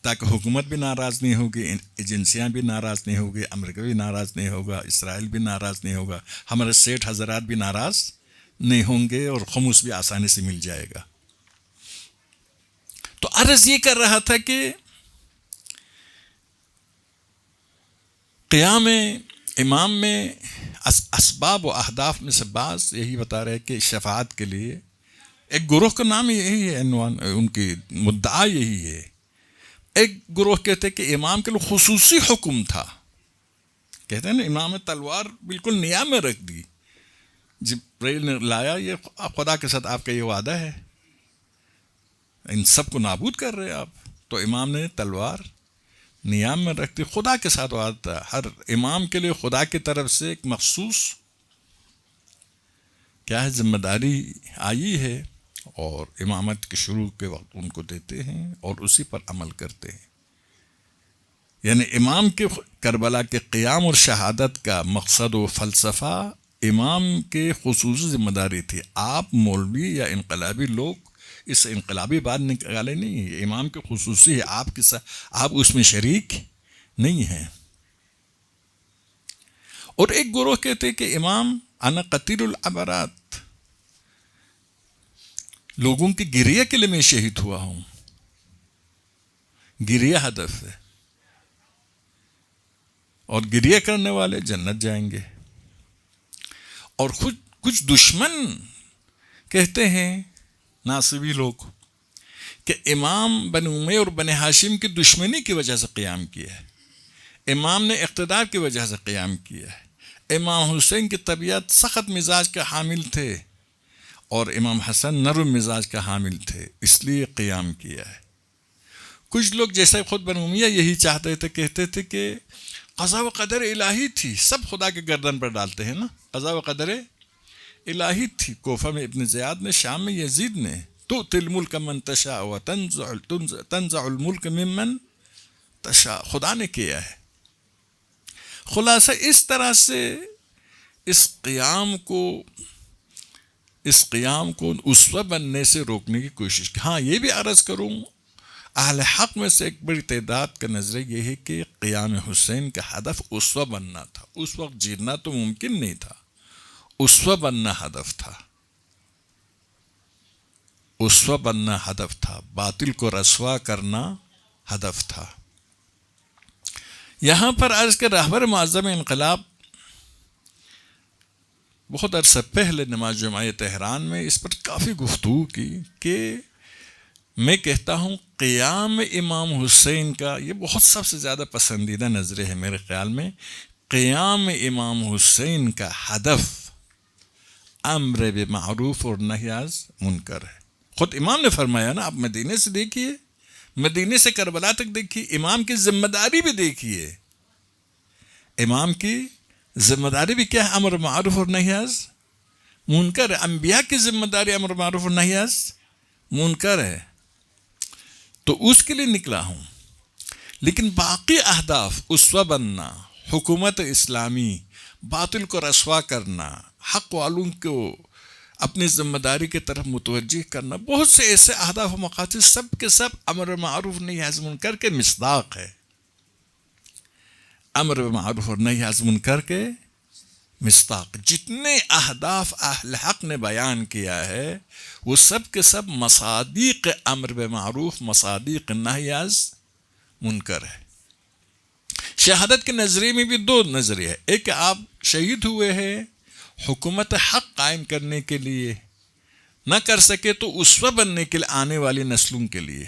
تاکہ حکومت بھی ناراض نہیں ہوگی، ایجنسیاں بھی ناراض نہیں ہوگی، امریکہ بھی ناراض نہیں ہوگا، اسرائیل بھی ناراض نہیں ہوگا، ہمارے سیٹھ حضرات بھی ناراض نہیں ہوں گے، اور خمس بھی آسانی سے مل جائے گا. تو عرض یہ کر رہا تھا کہ قیام امام میں اسباب و اہداف میں سے بعض یہی بتا رہے کہ شفاعت کے لیے. ایک گروہ کا نام یہی ہے، عنوان ان کی مدعا یہی ہے. ایک گروہ کہتے کہ امام کے لیے خصوصی حکم تھا. کہتے ہیں نا امام تلوار بالکل نیام میں رکھ دی. جبرائیل نے لایا، یہ خدا کے ساتھ آپ کا یہ وعدہ ہے، ان سب کو نابود کر رہے آپ. تو امام نے تلوار نیام میں رکھتی. خدا کے ساتھ وعدہ تھا. ہر امام کے لیے خدا کی طرف سے ایک مخصوص کیا ہے ذمہ داری آئی ہے، اور امامت کے شروع کے وقت ان کو دیتے ہیں اور اسی پر عمل کرتے ہیں. یعنی امام کے کربلا کے قیام اور شہادت کا مقصد و فلسفہ امام کے خصوصی ذمہ داری تھی. آپ مولوی یا انقلابی لوگ اس انقلابی بات نکالے نہیں ہیں. امام کے خصوصی ہے، آپ اس میں شریک نہیں ہیں. اور ایک گروہ کہتے کہ امام انا قتیل العبرات، لوگوں کی گریہ کے لیے میں شہید ہوا ہوں. گریہ ہدف ہے، اور گریہ کرنے والے جنت جائیں گے. اور خود کچھ دشمن کہتے ہیں ناصبی لوگ کہ امام بن امیہ اور بن ہاشم کی دشمنی کی وجہ سے قیام کیا ہے. امام نے اقتدار کی وجہ سے قیام کیا ہے. امام حسین کی طبیعت سخت مزاج کا حامل تھے اور امام حسن نرم مزاج کا حامل تھے، اس لیے قیام کیا ہے. کچھ لوگ جیسے خود بن امیہ یہی چاہتے تھے، کہتے تھے کہ قضا و قدر الہی تھی، سب خدا کے گردن پر ڈالتے ہیں نا. قضا و قدر الہی تھی. کوفہ میں ابن زیاد نے، شام میں یزید نے تؤتی الملک من تشاء وتنزع الملک ممن تشاء، خدا نے کیا ہے. خلاصہ اس طرح سے اس قیام کو اسوہ بننے سے روکنے کی کوشش کی. ہاں یہ بھی عرض کروں، اہل حق میں سے ایک بڑی تعداد کا نظریہ یہ ہے کہ قیام حسین کا ہدف اسوہ بننا تھا. اس وقت جیتنا تو ممکن نہیں تھا، اسوہ بننا ہدف تھا. اسوہ بننا ہدف تھا، باطل کو رسوا کرنا ہدف تھا. یہاں پر عرض کے رہبر معظم انقلاب بہت عرصہ پہلے نماز جمعہ تہران میں اس پر کافی گفتگو کی کہ میں کہتا ہوں قیام امام حسین کا یہ بہت سب سے زیادہ پسندیدہ نظریہ ہے میرے خیال میں. قیام امام حسین کا ہدف امر بالمعروف اور نہی عن منکر ہے. خود امام نے فرمایا نا، آپ مدینے سے دیکھیے، مدینے سے کربلا تک دیکھیے، امام کی ذمہ داری بھی دیکھیے. امام کی ذمہ داری بھی کیا ہے؟ امر معروف اور نہی عن منکر ہے. انبیاء کی ذمہ داری امر معروف اور نہی عن منکر ہے. تو اس کے لیے نکلا ہوں. لیکن باقی اہداف، اسوہ بننا، حکومت اسلامی، باطل کو رسوا کرنا، حق والوں کو اپنی ذمہ داری کی طرف متوجہ کرنا، بہت سے ایسے اہداف و مقاصد سب کے سب امر معروف نہی عن منکر کے مصداق ہے. امر معروف اور نہی عن منکر کے مصداق جتنے اہداف اہل حق نے بیان کیا ہے وہ سب کے سب مصادیق امر بالمعروف، مصادیق نہی از منکر ہے۔ شہادت کے نظریے میں بھی دو نظریے ہیں، ایک کہ آپ شہید ہوئے ہیں حکومت حق قائم کرنے کے لیے، نہ کر سکے تو اسوہ بننے کے لیے آنے والی نسلوں کے لیے۔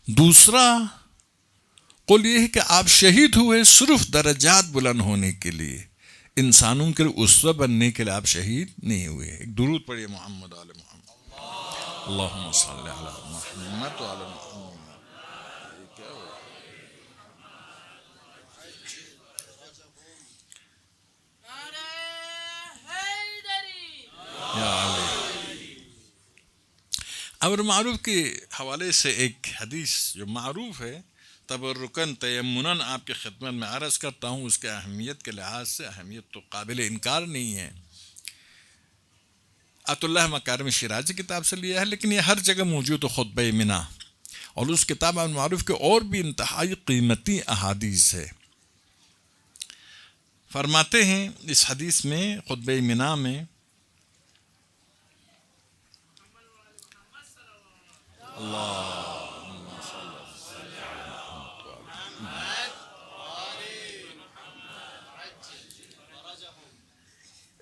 دوسرا قول یہ ہے کہ آپ شہید ہوئے صرف درجات بلند ہونے کے لیے، انسانوں کے لیے اسوہ بننے کے لیے آپ شہید نہیں ہوئے۔ ایک درود پڑھیے محمد آل محمد، اللہم صلی علی محمد وعلی محمد۔ یا علی۔ امر معروف کے حوالے سے ایک حدیث جو معروف ہے، تبرکن تیمناً آپ کی خدمت میں عرض کرتا ہوں، اس کے اہمیت کے لحاظ سے اہمیت تو قابل انکار نہیں ہے۔ عطا اللہ مکارم شیرازی کتاب سے لیا ہے، لیکن یہ ہر جگہ موجود ہے، خطبہ منا، اور اس کتاب امر معروف کے اور بھی انتہائی قیمتی احادیث ہے۔ فرماتے ہیں اس حدیث میں، خطبہ منا میں،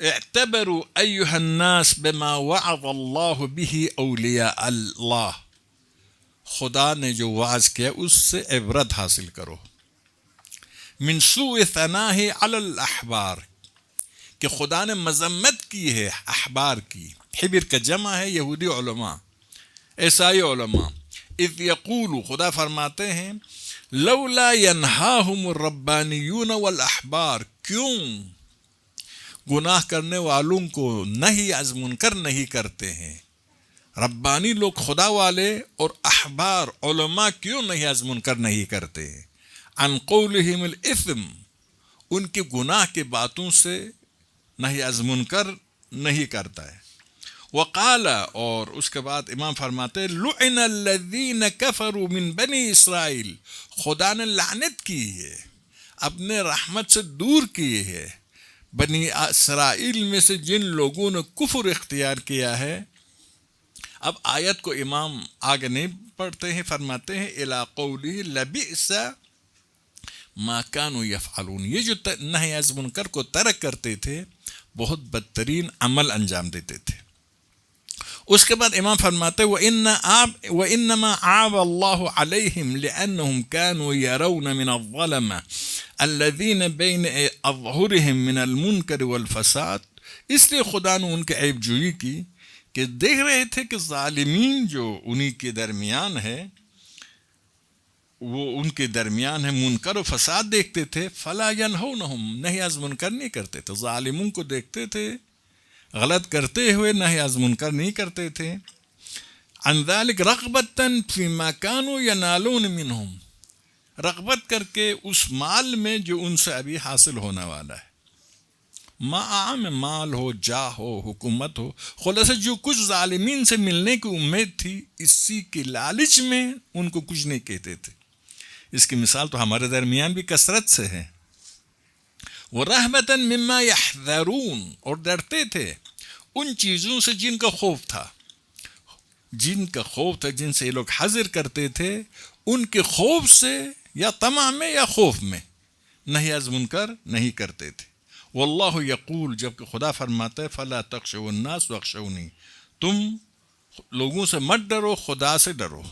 اعتبروا ایها الناس بما وعظ اللہ به اولیاء اللہ، خدا نے جو وعظ کیا اس سے عبرت حاصل کرو۔ من سوء ثنائه علی الاحبار، کہ خدا نے مذمت کی ہے احبار کی، حبر کا جمع ہے یہودی علماء، عیسائی علماء۔ اذ یقول، خدا فرماتے ہیں، لولا ینہاہم الربانیون والاحبار، کیوں گناہ کرنے والوں کو نہی از منکر نہیں کرتے ہیں، ربانی لوگ خدا والے اور احبار علماء کیوں نہیں از منکر نہیں کرتے ہیں؟ عن قولہم الاثم، ان کی گناہ کی باتوں سے نہی از منکر نہیں کرتا ہے۔ وقال، اور اس کے بعد امام فرماتے ہیں، لعن الذین کفروا من بنی اسرائیل، خدا نے لعنت کی ہے، اپنے رحمت سے دور کی ہے بنی اسرائیل میں سے جن لوگوں نے کفر اختیار کیا ہے۔ اب آیت کو امام آگے نہیں پڑھتے ہیں، فرماتے ہیں الی قولہ لبئس ما کانوا یفعلون، یہ جو نہی از منکر کو ترک کرتے تھے بہت بدترین عمل انجام دیتے تھے۔ اس کے بعد امام فرماتے وَإِنَّمَا عَابَ اللَّهُ عَلَيْهِمْ لِأَنَّهُمْ كَانُوا يَرَوْنَ مِنَ الظَّلَمَةِ الَّذِينَ بَيْنَ أَظْهُرِهِمْ مِنَ الْمُنْكَرِ وَالْفَسَادِ، اس لیے خدا نے ان کے عیب جوئی کی کہ دیکھ رہے تھے کہ ظالمین جو انہی کے درمیان ہے، وہ ان کے درمیان ہے منکر و فساد دیکھتے تھے، فَلَا يَنْهُونَهُمْ، نہیں از منکر نہیں کرتے تھے، ظالموں کو دیکھتے تھے غلط کرتے ہوئے نہی از منکر نہیں کرتے تھے۔ عن ذلك رغبتاً فيما كانوا ينالون منهم، رغبت کر کے اس مال میں جو ان سے ابھی حاصل ہونے والا ہے، عام مال ہو، جاہ ہو، حکومت ہو، خلاصہ جو کچھ ظالمین سے ملنے کی امید تھی، اسی کے لالچ میں ان کو کچھ نہیں کہتے تھے۔ اس کی مثال تو ہمارے درمیان بھی کثرت سے ہے۔ وَرَهْبَةً مِمَّا يَحْذَرُونَ، اور ڈرتے تھے ان چیزوں سے جن کا خوف تھا، جن سے یہ لوگ حذر کرتے تھے، ان کے خوف سے یا طمع میں یا خوف میں نہی از منکر نہیں کرتے تھے۔ واللہ یقول، جبکہ خدا فرماتا ہے فَلَا تَخْشَوُا النَّاسَ وَاخْشَوْنِی، تم لوگوں سے مت ڈرو، خدا سے ڈرو۔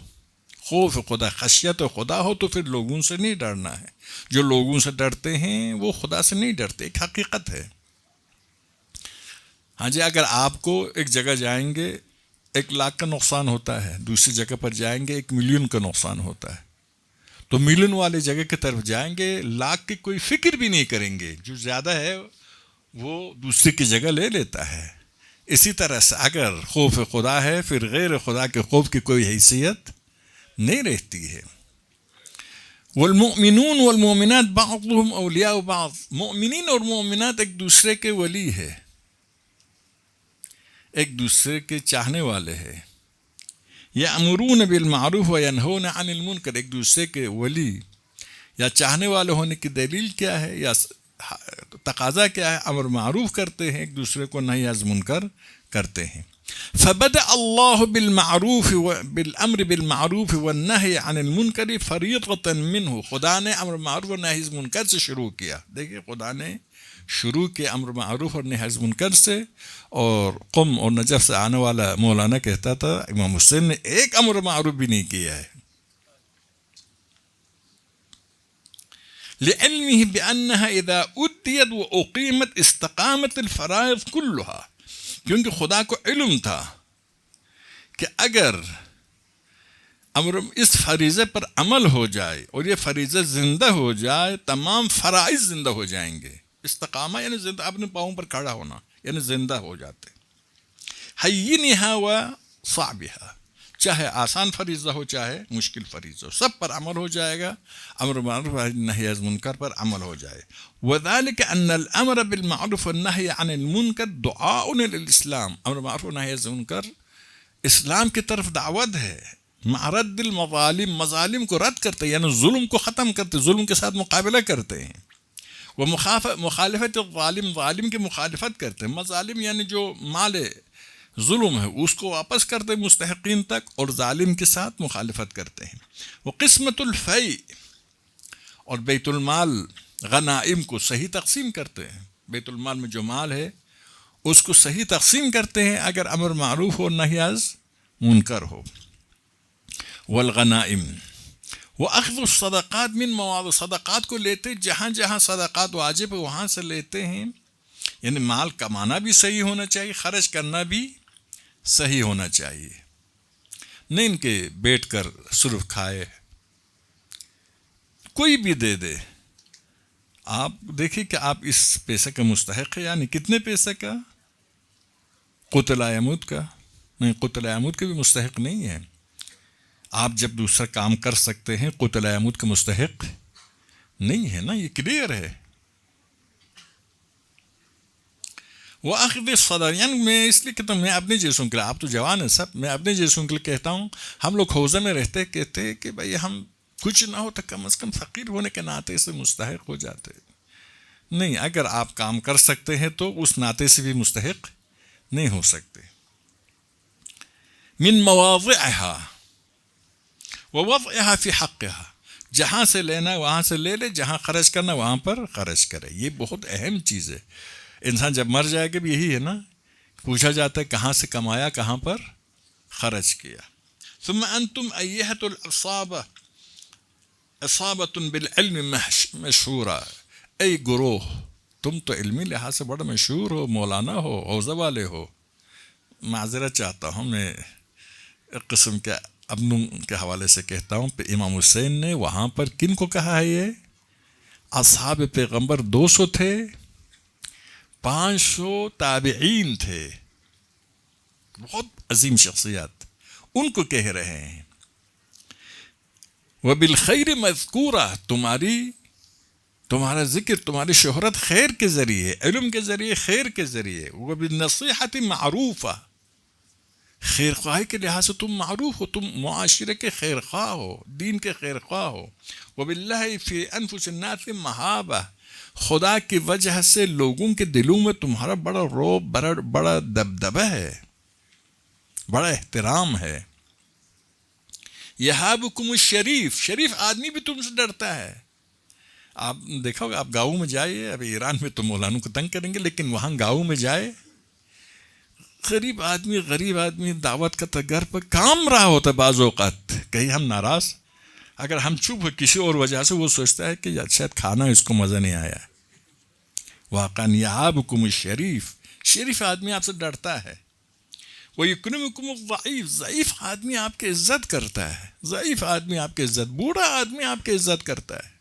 خوف خدا، خشیت خدا ہو تو پھر لوگوں سے نہیں ڈرنا ہے، جو لوگوں سے ڈرتے ہیں وہ خدا سے نہیں ڈرتے، ایک حقیقت ہے۔ ہاں جی، اگر آپ کو ایک جگہ جائیں گے 1,00,000 کا نقصان ہوتا ہے، دوسری جگہ پر جائیں گے 1,000,000 کا نقصان ہوتا ہے، تو 1,000,000 والے جگہ کی طرف جائیں گے، 1,00,000 کی کوئی فکر بھی نہیں کریں گے، جو زیادہ ہے وہ دوسری کی جگہ لے لیتا ہے۔ اسی طرح سے اگر خوف خدا ہے، پھر غیر خدا کے خوف کی کوئی حیثیت نہیں رہتی ہے۔ والمؤمنون والمؤمنات بعضهم اولیاء بعض، مومنین اور مومنات ایک دوسرے کے ولی ہے، ایک دوسرے کے چاہنے والے ہیں۔ یأمرون بالمعروف وینہون عن المنکر، ایک دوسرے کے ولی یا چاہنے والے ہونے کی دلیل کیا ہے یا تقاضا کیا ہے؟ امر معروف کرتے ہیں، ایک دوسرے کو نہی از منکر کرتے ہیں. فبدأ الله بالمعروف بالامر بالمعروف والنهي عن المنکر فریضۃ منه. خدا نے امر معروف اور نہی از منکر سے شروع کیا. دیکھیے خدا نے شروع کیا امر معروف اور نہی از منکر سے. اور قم اور نجف سے آنے والا مولانا کہتا تھا امام حسین نے ایک امر معروف بھی نہیں کیا ہے. لعلمه بأنها إذا أديت وأقيمت استقامت الفرائض كلها. کیونکہ خدا کو علم تھا کہ اگر اس فریضے پر عمل ہو جائے اور یہ فریضہ زندہ ہو جائے تمام فرائض زندہ ہو جائیں گے. استقامہ یعنی زندہ، اپنے پاؤں پر کھڑا ہونا یعنی زندہ ہو جاتے. حینھا و صعبھا، چاہے آسان فریضہ ہو چاہے مشکل فریضہ ہو، سب پر عمل ہو جائے گا. امر معروف نہی از منکر پر عمل ہو جائے. وذلك ان الامر بالمعروف والنهي عن المنکر دعاء للاسلام. امر معروف و نہی از منکر اسلام کی طرف دعوت ہے. مع رد المظالم، مظالم کو رد کرتے یعنی ظلم کو ختم کرتے، ظلم کے ساتھ مقابلہ کرتے ہیں. وہ مخالفت الظالم، ظالم کی مخالفت کرتے ہیں. مظالم یعنی جو مال ظلم ہے اس کو واپس کرتے مستحقین تک، اور ظالم کے ساتھ مخالفت کرتے ہیں. وہ قسمت الفیء، اور بیت المال غنائم کو صحیح تقسیم کرتے ہیں. بیت المال میں جو مال ہے اس کو صحیح تقسیم کرتے ہیں اگر امر معروف ہو نہی از منکر ہو. والغنائم واخذ الصدقات من مواضع، صدقات کو لیتے جہاں جہاں صدقات واجب ہے وہاں سے لیتے ہیں. یعنی مال کمانا بھی صحیح ہونا چاہیے، خرچ کرنا بھی صحیح ہونا چاہیے. نہیں ان کے بیٹھ کر صرف کھائے، کوئی بھی دے دے. آپ دیکھیں کہ آپ اس پیسے کا مستحق ہے، یعنی کتنے پیسے کا؟ قتل یموت کا نہیں، قتل یموت کے بھی مستحق نہیں ہے. آپ جب دوسرا کام کر سکتے ہیں قتل یموت کا مستحق نہیں ہے نا، یہ کلیئر ہے. وہ اخذ الصدر، یعنی میں اس لیے کہتا ہوں، میں اپنے جیسوں کے لیے، آپ تو جوان ہیں سب، میں اپنے جیسوں کے لیے کہتا ہوں. ہم لوگ حوزے میں رہتے کہتے کہ بھائی ہم کچھ نہ ہو تو کم از کم فقیر ہونے کے ناطے سے مستحق ہو جاتے. نہیں، اگر آپ کام کر سکتے ہیں تو اس ناطے سے بھی مستحق نہیں ہو سکتے. من مواضعها ووضعها في حقها، جہاں سے لینا وہاں سے لے لے، جہاں خرچ کرنا وہاں پر خرچ کرے. یہ بہت اہم چیز ہے. انسان جب مر جائے گا بھی یہی ہے نا، پوچھا جاتا ہے کہاں سے کمایا، کہاں پر خرچ کیا. ثم انتم ایھۃ العصابہ عصابۃ بالعلم مشہورہ، اے گروہ تم تو علمی لحاظ سے بڑا مشہور ہو، مولانا ہو، حوزہ والے ہو. معذرت چاہتا ہوں، میں ایک قسم کے ابنوں کے حوالے سے کہتا ہوں. امام حسین نے وہاں پر کن کو کہا ہے؟ یہ اصحاب پیغمبر 200 تھے، 500 تابعین تھے، بہت عظیم شخصیات، ان کو کہہ رہے ہیں. وبالخیر مذکورہ، تمہارا ذکر، تمہاری شہرت خیر کے ذریعے، علم کے ذریعے، خیر کے ذریعے. وبالنصیحۃ معروفہ، خیر خواہی کے لحاظ سے تم معروف ہو، تم معاشرے کے خیر خواہ ہو، دین کے خیر خواہ ہو. وباللہ فی انفس الناس مہابہ، خدا کی وجہ سے لوگوں کے دلوں میں تمہارا بڑا رعب، بڑا دبدبہ ہے، بڑا احترام ہے. یہابکم الشریف، شریف آدمی بھی تم سے ڈرتا ہے. آپ دیکھا ہوگا، آپ گاؤں میں جائیے، ابھی ایران میں تو مولانوں کو تنگ کریں گے، لیکن وہاں گاؤں میں جائے، غریب آدمی دعوت کا گھر پر کام رہا ہوتا ہے. بعض اوقات کہیں ہم ناراض، اگر ہم چپ ہو کسی اور وجہ سے، وہ سوچتا ہے کہ شاید کھانا اس کو مزہ نہیں آیا. واقعاً یہابکم الشریف، شریف آدمی آپ سے ڈرتا ہے. وَيُكْرِمُكُمُ الضعیف، ضعیف آدمی آپ کی عزت کرتا ہے، ضعیف آدمی آپ کی عزت، بوڑھا آدمی آپ کی عزت کرتا ہے.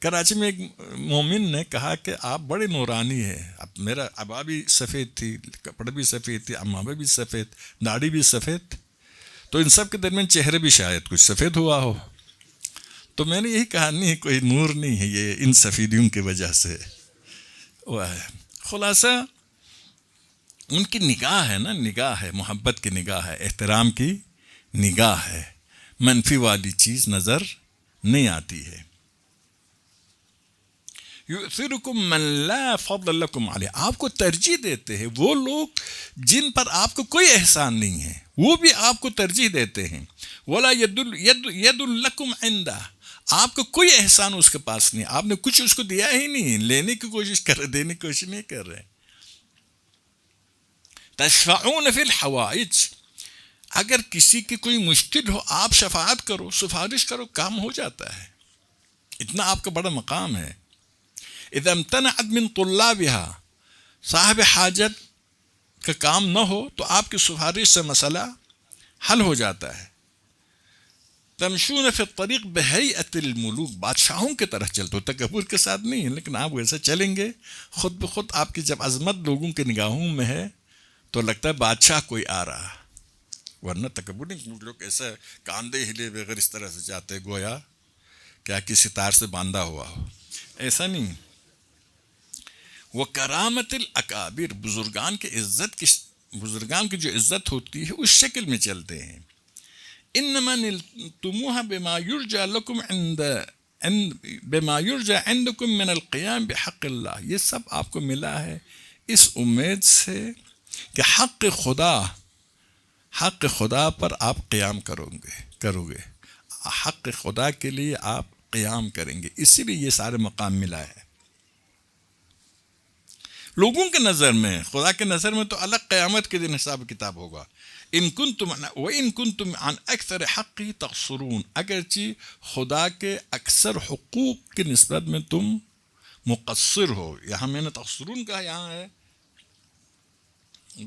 کراچی میں ایک مومن نے کہا کہ آپ بڑے نورانی ہیں. اب میرا ابا بھی سفید تھی، کپڑے بھی سفید تھی، امامہ بھی سفید، داڑھی بھی سفید، تو ان سب کے درمیان چہرے بھی شاید کچھ سفید ہوا ہو. تو میں نے یہی کہا نہیں، کوئی نور نہیں ہے یہ، ان سفیدیوں کی وجہ سے وہ ہے. خلاصہ ان کی نگاہ ہے نا، نگاہ ہے، محبت کی نگاہ ہے، احترام کی نگاہ ہے، منفی والی چیز نظر نہیں آتی ہے. یؤثرکم من لا فضل لکم علیہ، آپ کو ترجیح دیتے ہیں وہ لوگ جن پر آپ کو کوئی احسان نہیں ہے، وہ بھی آپ کو ترجیح دیتے ہیں. ولا ید لکم عندہ، آپ کو کوئی احسان اس کے پاس نہیں، آپ نے کچھ اس کو دیا ہی نہیں، لینے کی کوشش کر رہے، دینے کی کوشش نہیں کر رہے. تشفعون فی الحوائج، اگر کسی کی کوئی مشکل ہو آپ شفاعت کرو، سفارش کرو، کام ہو جاتا ہے. اتنا آپ کا بڑا مقام ہے. اذا امتنعت من طلابها، صاحب حاجت کا کام نہ ہو تو آپ کی سفارش سے مسئلہ حل ہو جاتا ہے. تمشون فی الطریق بہیئت الملوک، بادشاہوں کی طرح چلتے ہو، تکبر کے ساتھ نہیں، لیکن آپ ویسے چلیں گے خود بخود. آپ کی جب عظمت لوگوں کے نگاہوں میں ہے تو لگتا ہے بادشاہ کوئی آ رہا، ورنہ تکبر نہیں. لوگ ایسا کاندھے ہلے بغیر اس طرح سے جاتے گویا کیا کسی تار سے باندھا ہوا ہو، ایسا نہیں. وہ کرامت الاکابر، بزرگان کی عزت کی، بزرگان کی جو عزت ہوتی ہے اس شکل میں چلتے ہیں. انما نلتموها بما یرجى لکم بما یرجى عندکم من القیام بحق اللہ، یہ سب آپ کو ملا ہے اس امید سے کہ حق خدا پر آپ قیام کرو گے، حق خدا کے لیے آپ قیام کریں گے، اسی لیے یہ سارے مقام ملا ہے. لوگوں کے نظر میں، خدا کے نظر میں تو الگ قیامت کے دن حساب کتاب ہوگا. ان کنتم عن اکثر حقی تقصرون، اگرچہ خدا کے اکثر حقوق کی نسبت میں تم مقصر ہو. یہاں میں نے تقصرون کہا، یہاں ہے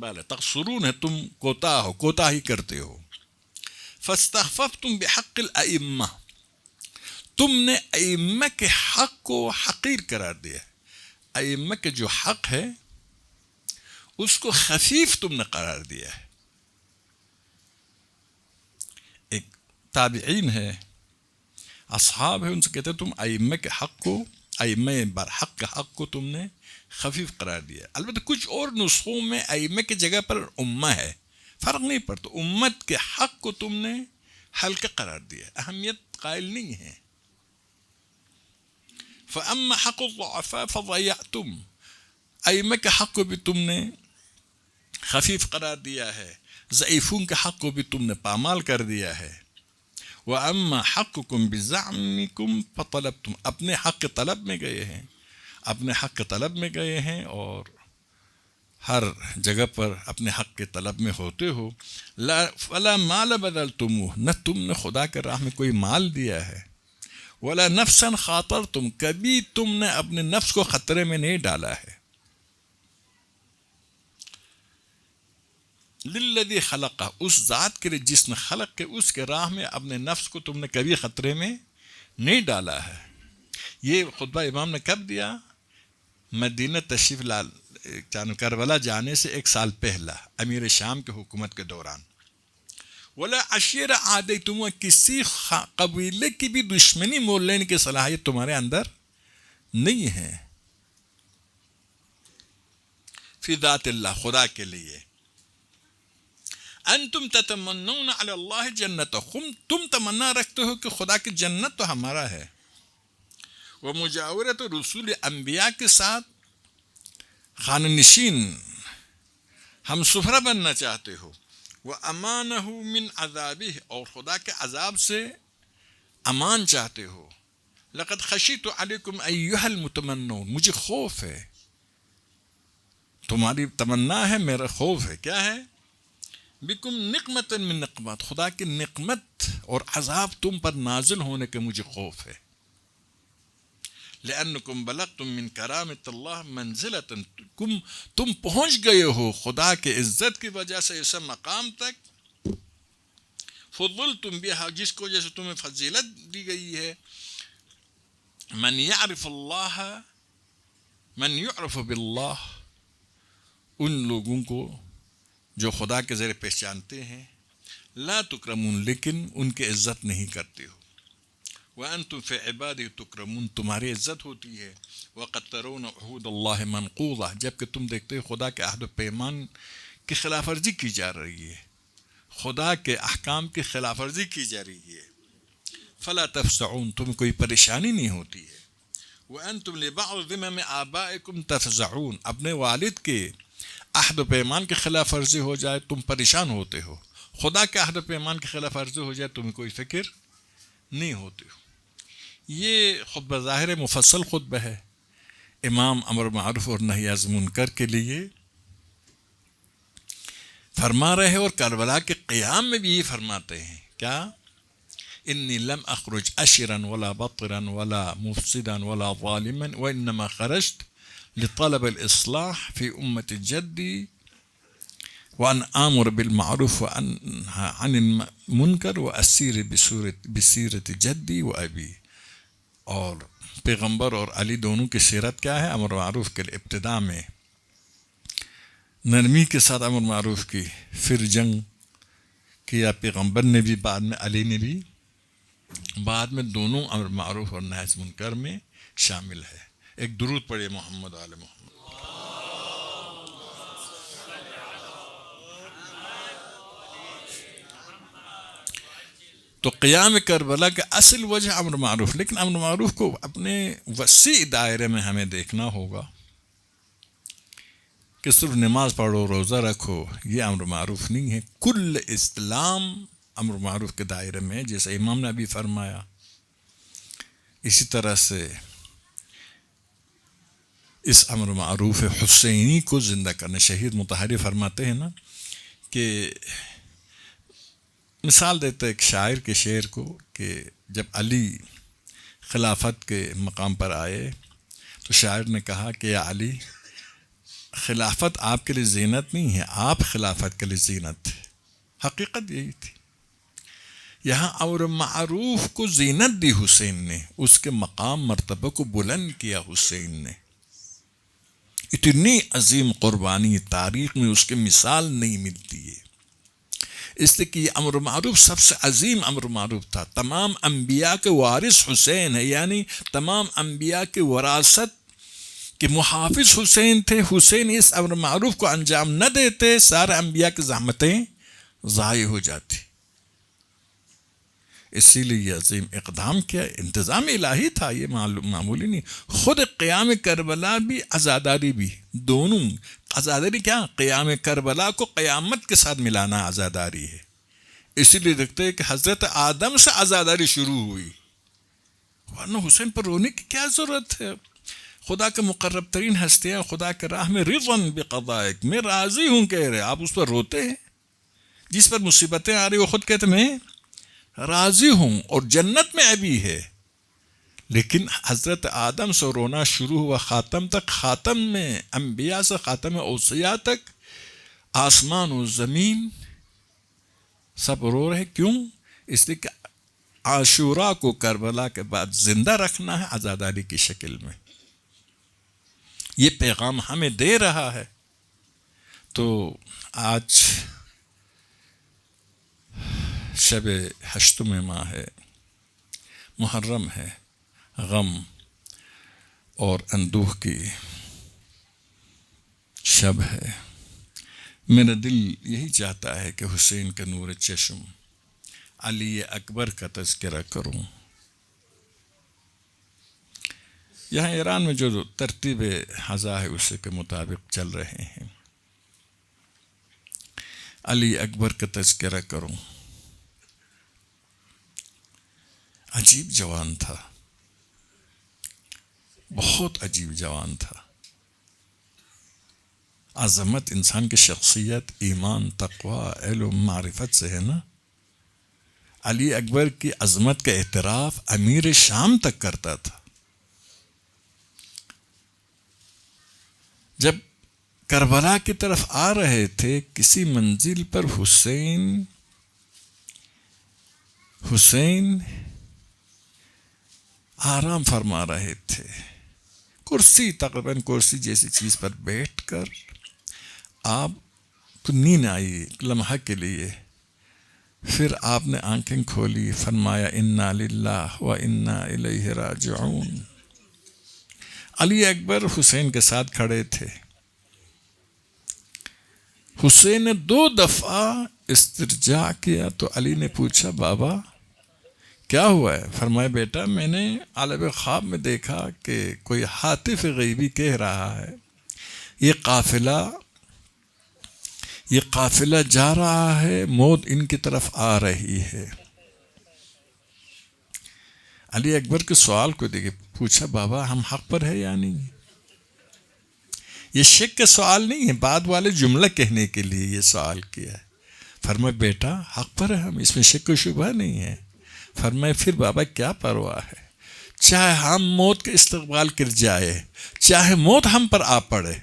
بلے تقصرون ہے، تم کوتاہی کرتے ہو. فاستخففتم بحق الائمہ، تم نے ائمہ کے حق کو حقیر قرار دیا. ائمہ کے جو حق ہے اس کو خفیف تم نے قرار دیا ہے. ایک تابعین ہے، اصحاب ہے، ان سے کہتے ہیں تم ائمہ کے حق کو، ائمہ برحق کے حق کو تم نے خفیف قرار دیا. البتہ کچھ اور نسخوں میں ائمہ کی جگہ پر امہ ہے، فرق نہیں پڑتا. امت کے حق کو تم نے ہلکا قرار دیا، اہمیت قائل نہیں ہے. فَأَمَّا حَقُّ الضُّعَفَاءِ فَضَيَّعْتُمْ، ائمہ کے حق کو بھی تم نے خفیف قرار دیا ہے، ضعیفوں کے حق کو بھی تم نے پامال کر دیا ہے. وَأَمَّا حَقُّكُمْ بِزَعْمِكُمْ فَطَلَبْتُمْ، اپنے حق کے طلب میں گئے ہیں، اپنے حق کے طلب میں گئے ہیں اور ہر جگہ پر اپنے حق کے طلب میں ہوتے ہو. فَلَا مَالَ بَذَلْتُمُوهُ، نہ تم نے خدا کے راہ میں کوئی مال دیا ہے. وَلَا نَفْسًا خَاطَرْتُمْ، کبھی تم نے اپنے نفس کو خطرے میں نہیں ڈالا ہے. لِلَّذِي خَلَقَ، اس ذات کے لیے جس نے خلق کے، اس کے راہ میں اپنے نفس کو تم نے کبھی خطرے میں نہیں ڈالا ہے. یہ خطبہ امام نے کب دیا؟ مدینہ تشریف کربلا جانے سے 1 سال پہلا، امیر شام کے حکومت کے دوران. ولا عشیر عادیتم، کسی قبیلے کی بھی دشمنی مول لینے کی صلاحیت تمہارے اندر نہیں ہے. فی ذات اللہ، خدا کے لیے. انتم تتمنون علی اللہ جنت، تم تمنا رکھتے ہو کہ خدا کی جنت تو ہمارا ہے. ومجاورت رسول انبیاء کے ساتھ خانہ نشین ہم سفرہ بننا چاہتے ہو. وَأَمَانَهُ مِنْ عَذَابِهِ، اور خدا کے عذاب سے امان چاہتے ہو. لَقَدْ خَشِيتُ عَلَيْكُمْ أَيُّهَا الْمُتَمَنُّونَ، مجھے خوف ہے، تمہاری تمنا ہے، میرا خوف ہے. کیا ہے؟ بِكُمْ نِقْمَةً مِّن نِقْمَةٍ، خدا کی نقمت اور عذاب تم پر نازل ہونے کے مجھے خوف ہے. لأنکم بلغتم من کرامت اللہ منزلۃ، تم پہنچ گئے ہو خدا کے عزت کی وجہ سے ایسا مقام تک. فضلتم بها، جس کو وجہ سے تمہیں فضیلت دی گئی ہے. من یعرف اللہ، من یعرف باللہ، ان لوگوں کو جو خدا کے ذریعے پہچانتے ہیں. لا تکرمون، لیکن ان کی عزت نہیں کرتے ہو. وَأَنْتُمْ فِي عِبَادِهِ تُكْرَمُونَ، تمہاری عزت ہوتی ہے. وَقَدْ تَرَوْنَ عُهُودَ اللَّهِ مَنْقُوضَةً، جبکہ تم دیکھتے ہو خدا کے عہد و پیمان کی خلاف ورزی کی جا رہی ہے، خدا کے احکام کی خلاف ورزی کی جا رہی ہے. فَلَا تَفْزَعُونَ، تمہیں کوئی پریشانی نہیں ہوتی ہے. وَأَنْتُمْ لِبَعْضِ ذِمَمِ آبَائِكُمْ تَفْزَعُونَ، اپنے والد کے عہد و پیمان کی خلاف ورزی ہو جائے تم پریشان ہوتے ہو، خدا کے عہد و پیمان کی خلاف ورزی ہو جائے تمہیں کوئی فکر نہیں ہوتی ہو۔ یہ خطبہ ظاہر مفصل خطبہ ہے امام امر معروف اور نہی از منکر کے لیے فرما رہے ہیں، اور کربلا کے قیام میں بھی یہ فرماتے ہیں کیا؟ انی لم اخرج اشرا ولا بطرا ولا مفسدا ولا ظالما وانما خرجت لطلب الاصلاح في امة جدي وان امر بالمعروف وانهى عن المنکر واسیر بسیرت جدی و ابی۔ اور پیغمبر اور علی دونوں کی سیرت کیا ہے؟ امر معروف کے ابتداء میں نرمی کے ساتھ امر معروف کی، پھر جنگ کیا پیغمبر نے بھی، بعد میں علی نے بھی، بعد میں دونوں امر معروف اور نہی عن منکر میں شامل ہے۔ ایک درود پڑھے محمد آل محمد۔ تو قیام کربلا کا اصل وجہ امر معروف، لیکن امر معروف کو اپنے وسیع دائرے میں ہمیں دیکھنا ہوگا کہ صرف نماز پڑھو روزہ رکھو یہ امر معروف نہیں ہے، کل اسلام امر معروف کے دائرے میں، جیسے امام نے ابھی فرمایا۔ اسی طرح سے اس امر معروف حسینی کو زندہ کرنے، شہید مطہری فرماتے ہیں نا کہ مثال دیتے ایک شاعر کے شعر کو کہ جب علی خلافت کے مقام پر آئے تو شاعر نے کہا کہ یا علی، خلافت آپ کے لیے زینت نہیں ہے، آپ خلافت کے لیے زینت ہے۔ حقیقت یہی تھی، یہاں امر معروف کو زینت دی حسین نے، اس کے مقام مرتبہ کو بلند کیا حسین نے۔ اتنی عظیم قربانی تاریخ میں اس کی مثال نہیں ملتی ہے، اس لیے کہ یہ امر معروف سب سے عظیم امر معروف تھا۔ تمام انبیاء کے وارث حسین ہے، یعنی تمام انبیاء کے وراثت کے محافظ حسین تھے۔ حسین اس امر معروف کو انجام نہ دیتے سارے انبیاء کی زحمتیں ضائع ہو جاتی، اسی لیے یہ عظیم اقدام کیا، انتظام الہی تھا، یہ معمولی نہیں۔ خود قیام کربلا بھی عزاداری بھی، دونوں عزاداری کیا؟ قیام کربلا کو قیامت کے ساتھ ملانا عزاداری ہے۔ اسی لیے دیکھتے ہیں کہ حضرت آدم سے عزاداری شروع ہوئی، ورنہ حسین پر رونے کی کیا ضرورت ہے؟ خدا کے مقرب ترین ہستیاں خدا کے راہ میں رضوان بقضائک، میں راضی ہوں کہہ رہے، آپ اس پر روتے ہیں؟ جس پر مصیبتیں آ رہی وہ خود کہتے میں راضی ہوں اور جنت میں ابھی ہے، لیکن حضرت آدم سے رونا شروع ہوا خاتم تک، خاتم میں انبیاء سے خاتم اوصیاء تک، آسمان و زمین سب رو رہے۔ کیوں؟ اس لیے کہ عاشوراء کو کربلا کے بعد زندہ رکھنا ہے عزاداری کی شکل میں، یہ پیغام ہمیں دے رہا ہے۔ تو آج شب ہشتم ماہ ہے، محرم ہے، غم اور اندوہ کی شب ہے۔ میرا دل یہی چاہتا ہے کہ حسین کا نور چشم علی اکبر کا تذکرہ کروں۔ یہاں ایران میں جو ترتیب حضا ہے اسی کے مطابق چل رہے ہیں، علی اکبر کا تذکرہ کروں۔ عجیب جوان تھا، بہت عجیب جوان تھا۔ عظمت انسان کی شخصیت، ایمان، تقوی، علم، معرفت سے ہے نا۔ علی اکبر کی عظمت کا اعتراف امیر شام تک کرتا تھا۔ جب کربلا کی طرف آ رہے تھے کسی منزل پر حسین آرام فرما رہے تھے، کرسی، تقریباً کرسی جیسی چیز پر بیٹھ کر آپ کو نیند آئی لمحہ کے لیے، پھر آپ نے آنکھیں کھولی، فرمایا انا للہ و انا الیہ راجعون۔ علی اکبر حسین کے ساتھ کھڑے تھے۔ حسین نے 2 دفعہ استرجاع کیا تو علی نے پوچھا بابا کیا ہوا ہے؟ فرمایا بیٹا میں نے عالم خواب میں دیکھا کہ کوئی ہاتف غیبی کہہ رہا ہے یہ قافلہ جا رہا ہے، موت ان کی طرف آ رہی ہے۔ علی اکبر کے سوال کو دیکھے، پوچھا بابا ہم حق پر ہے یا نہیں؟ یہ شک کا سوال نہیں ہے، بعد والے جملہ کہنے کے لیے یہ سوال کیا ہے۔ فرمایا بیٹا حق پر ہے ہم، اس میں شک و شبہ نہیں ہے۔ فرمایا پھر بابا کیا پرواہ ہے، چاہے ہم موت کا استقبال کر جائے، چاہے موت ہم پر آ پڑے۔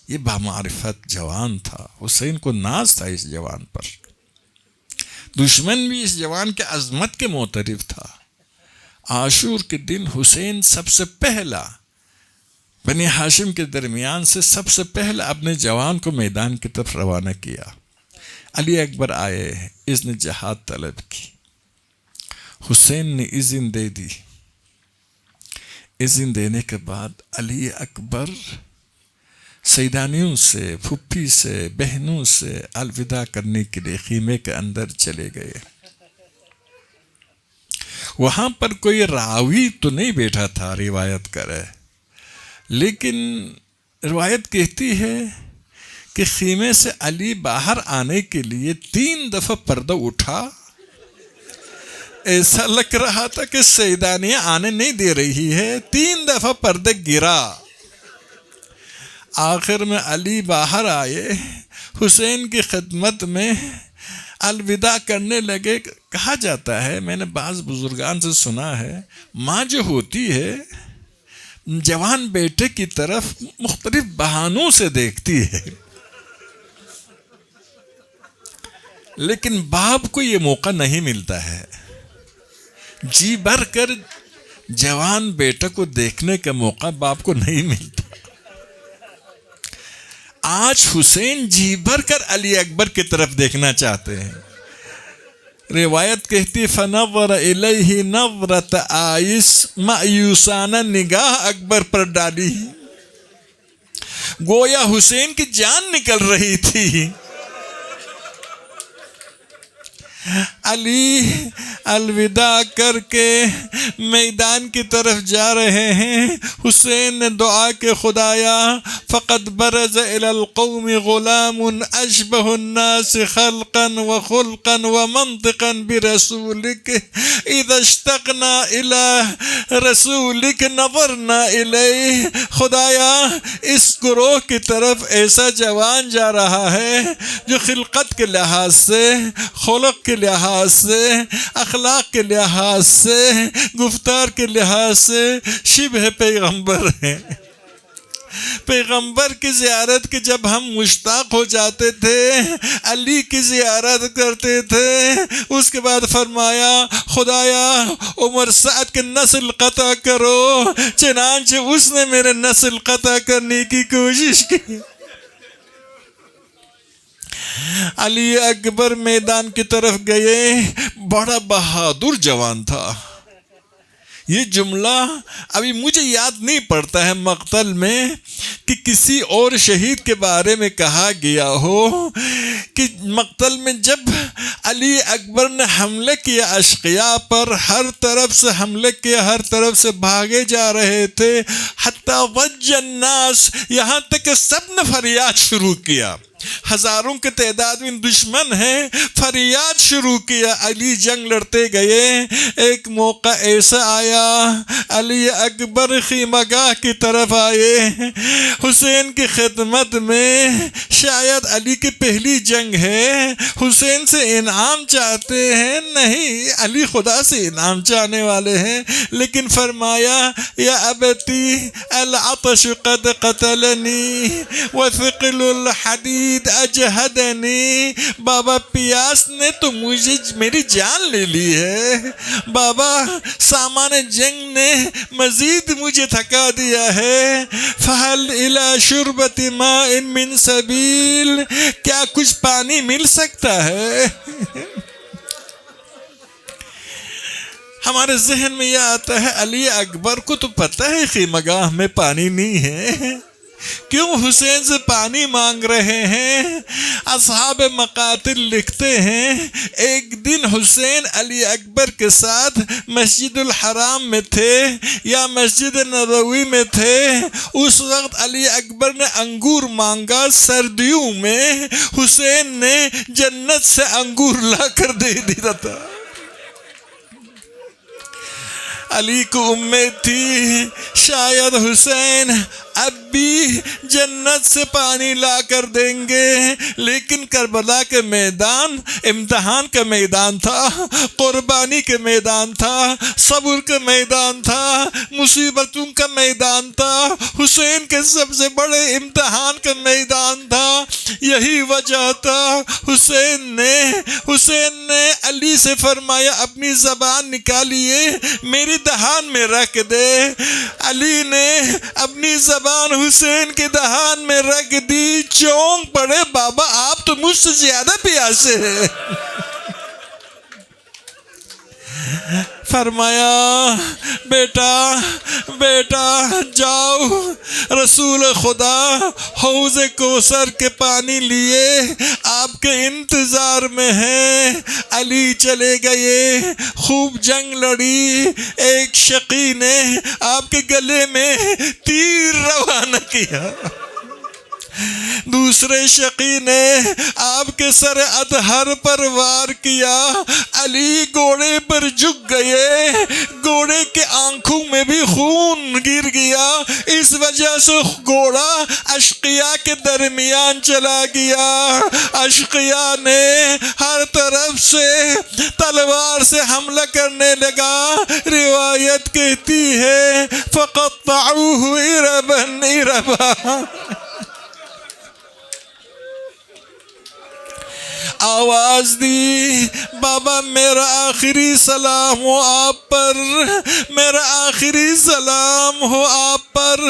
یہ بامعرفت جوان تھا، حسین کو ناز تھا اس جوان پر، دشمن بھی اس جوان کے عظمت کے معترف تھا۔ عاشور کے دن حسین سب سے پہلا بنی ہاشم کے درمیان سے سب سے پہلا اپنے جوان کو میدان کی طرف روانہ کیا۔ علی اکبر آئے، اذن جہاد طلب کی، حسین نے اذن دے دی۔ اذن دینے کے بعد علی اکبر سیدانیوں سے، پھپھی سے، بہنوں سے الوداع کرنے کے لیے خیمے کے اندر چلے گئے۔ وہاں پر کوئی راوی تو نہیں بیٹھا تھا روایت کرے، لیکن روایت کہتی ہے کہ خیمے سے علی باہر آنے کے لیے 3 دفعہ پردہ اٹھا، ایسا لگ رہا تھا کہ سیدانیہ آنے نہیں دے رہی ہے، 3 دفعہ پردہ گرا۔ آخر میں علی باہر آئے، حسین کی خدمت میں الوداع کرنے لگے۔ کہا جاتا ہے، میں نے بعض بزرگان سے سنا ہے، ماں جو ہوتی ہے جوان بیٹے کی طرف مختلف بہانوں سے دیکھتی ہے، لیکن باپ کو یہ موقع نہیں ملتا ہے، جی بھر کر جوان بیٹے کو دیکھنے کا موقع باپ کو نہیں ملتا۔ آج حسین جی بھر کر علی اکبر کی طرف دیکھنا چاہتے ہیں۔ روایت کہتی فنور الیہ نظرۃ آئس، مایوسانہ نگاہ اکبر پر ڈالی، گویا حسین کی جان نکل رہی تھی۔ علی الوداع کر کے میدان کی طرف جا رہے ہیں۔ حسین نے دعا کہ خدایا فقد برز الی القوم غلام اشبہ الناس خلقا وخلقا ومنطقا برسولک، اذا اشتقنا الی رسولک نظرنا الیہ۔ خدایا اس گروہ کی طرف ایسا جوان جا رہا ہے جو خلقت کے لحاظ سے، خلق کے لحاظ سے، اخلاق کے لحاظ سے، گفتار کے لحاظ سے شبہ پیغمبر ہیں۔ پیغمبر کی زیارت کے جب ہم مشتاق ہو جاتے تھے، علی کی زیارت کرتے تھے۔ اس کے بعد فرمایا خدایا عمر سعد کے نسل قطع کرو، چنانچہ اس نے میرے نسل قطع کرنے کی کوشش کی۔ علی اکبر میدان کی طرف گئے، بڑا بہادر جوان تھا۔ یہ جملہ ابھی مجھے یاد نہیں پڑتا ہے مقتل میں کہ کسی اور شہید کے بارے میں کہا گیا ہو کہ مقتل میں جب علی اکبر نے حملے کیا اشقیاء پر، ہر طرف سے حملے کیا، ہر طرف سے بھاگے جا رہے تھے، حتی وج الناس، یہاں تک کہ سب نے فریاد شروع کیا، ہزاروں کے تعداد میں دشمن ہیں، فریاد شروع کیا، علی جنگ لڑتے گئے۔ ایک موقع ایسا آیا، علی اکبر خیمہ گاہ کی طرف آئے، حسین کی خدمت میں، شاید علی کی پہلی جنگ ہے، حسین سے انعام چاہتے ہیں، نہیں علی خدا سے انعام چاہنے والے ہیں، لیکن فرمایا یا ابتی العطش قد قتلنی وثقل الحدید اجہدنی، بابا پیاس نے تو مجھے میری جان لے لی ہے، بابا سامان جنگ نے مزید مجھے تھکا دیا ہے، فہل الی شربت ماء من سبیل، کیا کچھ پانی مل سکتا ہے؟ ہمارے ذہن میں یہ آتا ہے علی اکبر کو تو پتہ ہے خیمہ گاہ میں پانی نہیں ہے، کیوں حسین سے پانی مانگ رہے ہیں؟ اصحاب مقاتل لکھتے ہیں ایک دن حسین علی اکبر کے ساتھ مسجد الحرام میں تھے یا مسجد نبوی میں تھے، اس وقت علی اکبر نے انگور مانگا سردیوں میں، حسین نے جنت سے انگور لا کر دے دیا تھا۔ علی کو امید تھی شاید حسین اب بھی جنت سے پانی لا کر دیں گے، لیکن کربلا کے میدان امتحان کا میدان تھا، قربانی کے میدان تھا، صبر کا میدان تھا، مصیبتوں کا میدان تھا، حسین کے سب سے بڑے امتحان کا میدان تھا۔ یہی وجہ تھا حسین نے علی سے فرمایا اپنی زبان نکالیے میری دہان میں رکھ دے۔ علی نے اپنی زبان حسین کے دہان میں رکھ دی، چونک پڑے بابا آپ تو مجھ سے زیادہ پیاسے ہیں۔ فرمایا بیٹا جاؤ، رسول خدا حوض کوثر کے پانی لیے آپ کے انتظار میں ہیں۔ علی چلے گئے، خوب جنگ لڑی، ایک شقی نے آپ کے گلے میں تیر روانہ کیا، دوسرے شقی نے آپ کے سر اطہر پر وار کیا، علی گھوڑے پر جھک گئے، گھوڑے کے آنکھوں میں بھی خون گر گیا، اس وجہ سے گھوڑا اشقیاء کے درمیان چلا گیا۔ اشقیاء نے ہر طرف سے تلوار سے حملہ کرنے لگا، روایت کہتی ہے فَقَطَّعُوهُ إِرَبًا إِرَبًا۔ آواز دی بابا میرا آخری سلام ہو آپ پر، میرا آخری سلام ہو آپ پر۔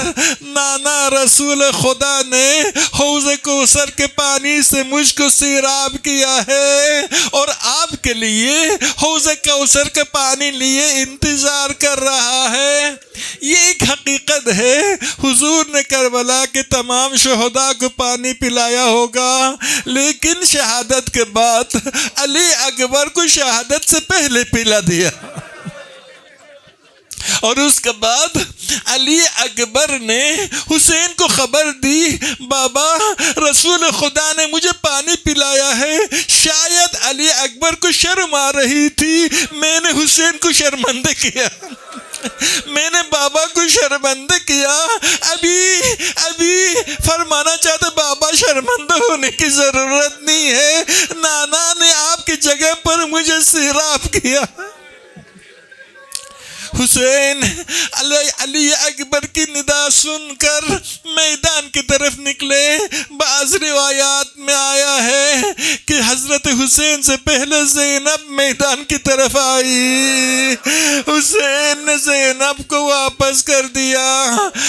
نانا رسول خدا نے حوض کوثر کے پانی سے مجھ کو سیراب کیا ہے اور آپ کے لیے حوض کوثر کا پانی لیے انتظار کر رہا ہے۔ یہ ایک حقیقت ہے، حضور نے کربلا کے تمام شہداء کو پانی پلایا ہوگا، لیکن شہادت کے بعد علی اکبر کو شہادت سے پہلے پلا دیا، اور اس کے بعد علی اکبر نے حسین کو خبر دی بابا رسول خدا نے مجھے پانی پلایا ہے۔ شاید علی اکبر کو شرم آ رہی تھی، میں نے حسین کو شرمندہ کیا، میں نے بابا کو شرمندہ کیا۔ ابھی فرمانا چاہتے بابا شرمندہ ہونے کی ضرورت نہیں ہے، نانا نے آپ کی جگہ پر مجھے سیراب کیا۔ حسین علی اکبر کی ندا سن کر میدان کی طرف نکلے۔ بعض روایات میں آیا ہے کہ حضرت حسین سے پہلے زینب میدان کی طرف آئی، حسین نے زینب کو واپس کر دیا۔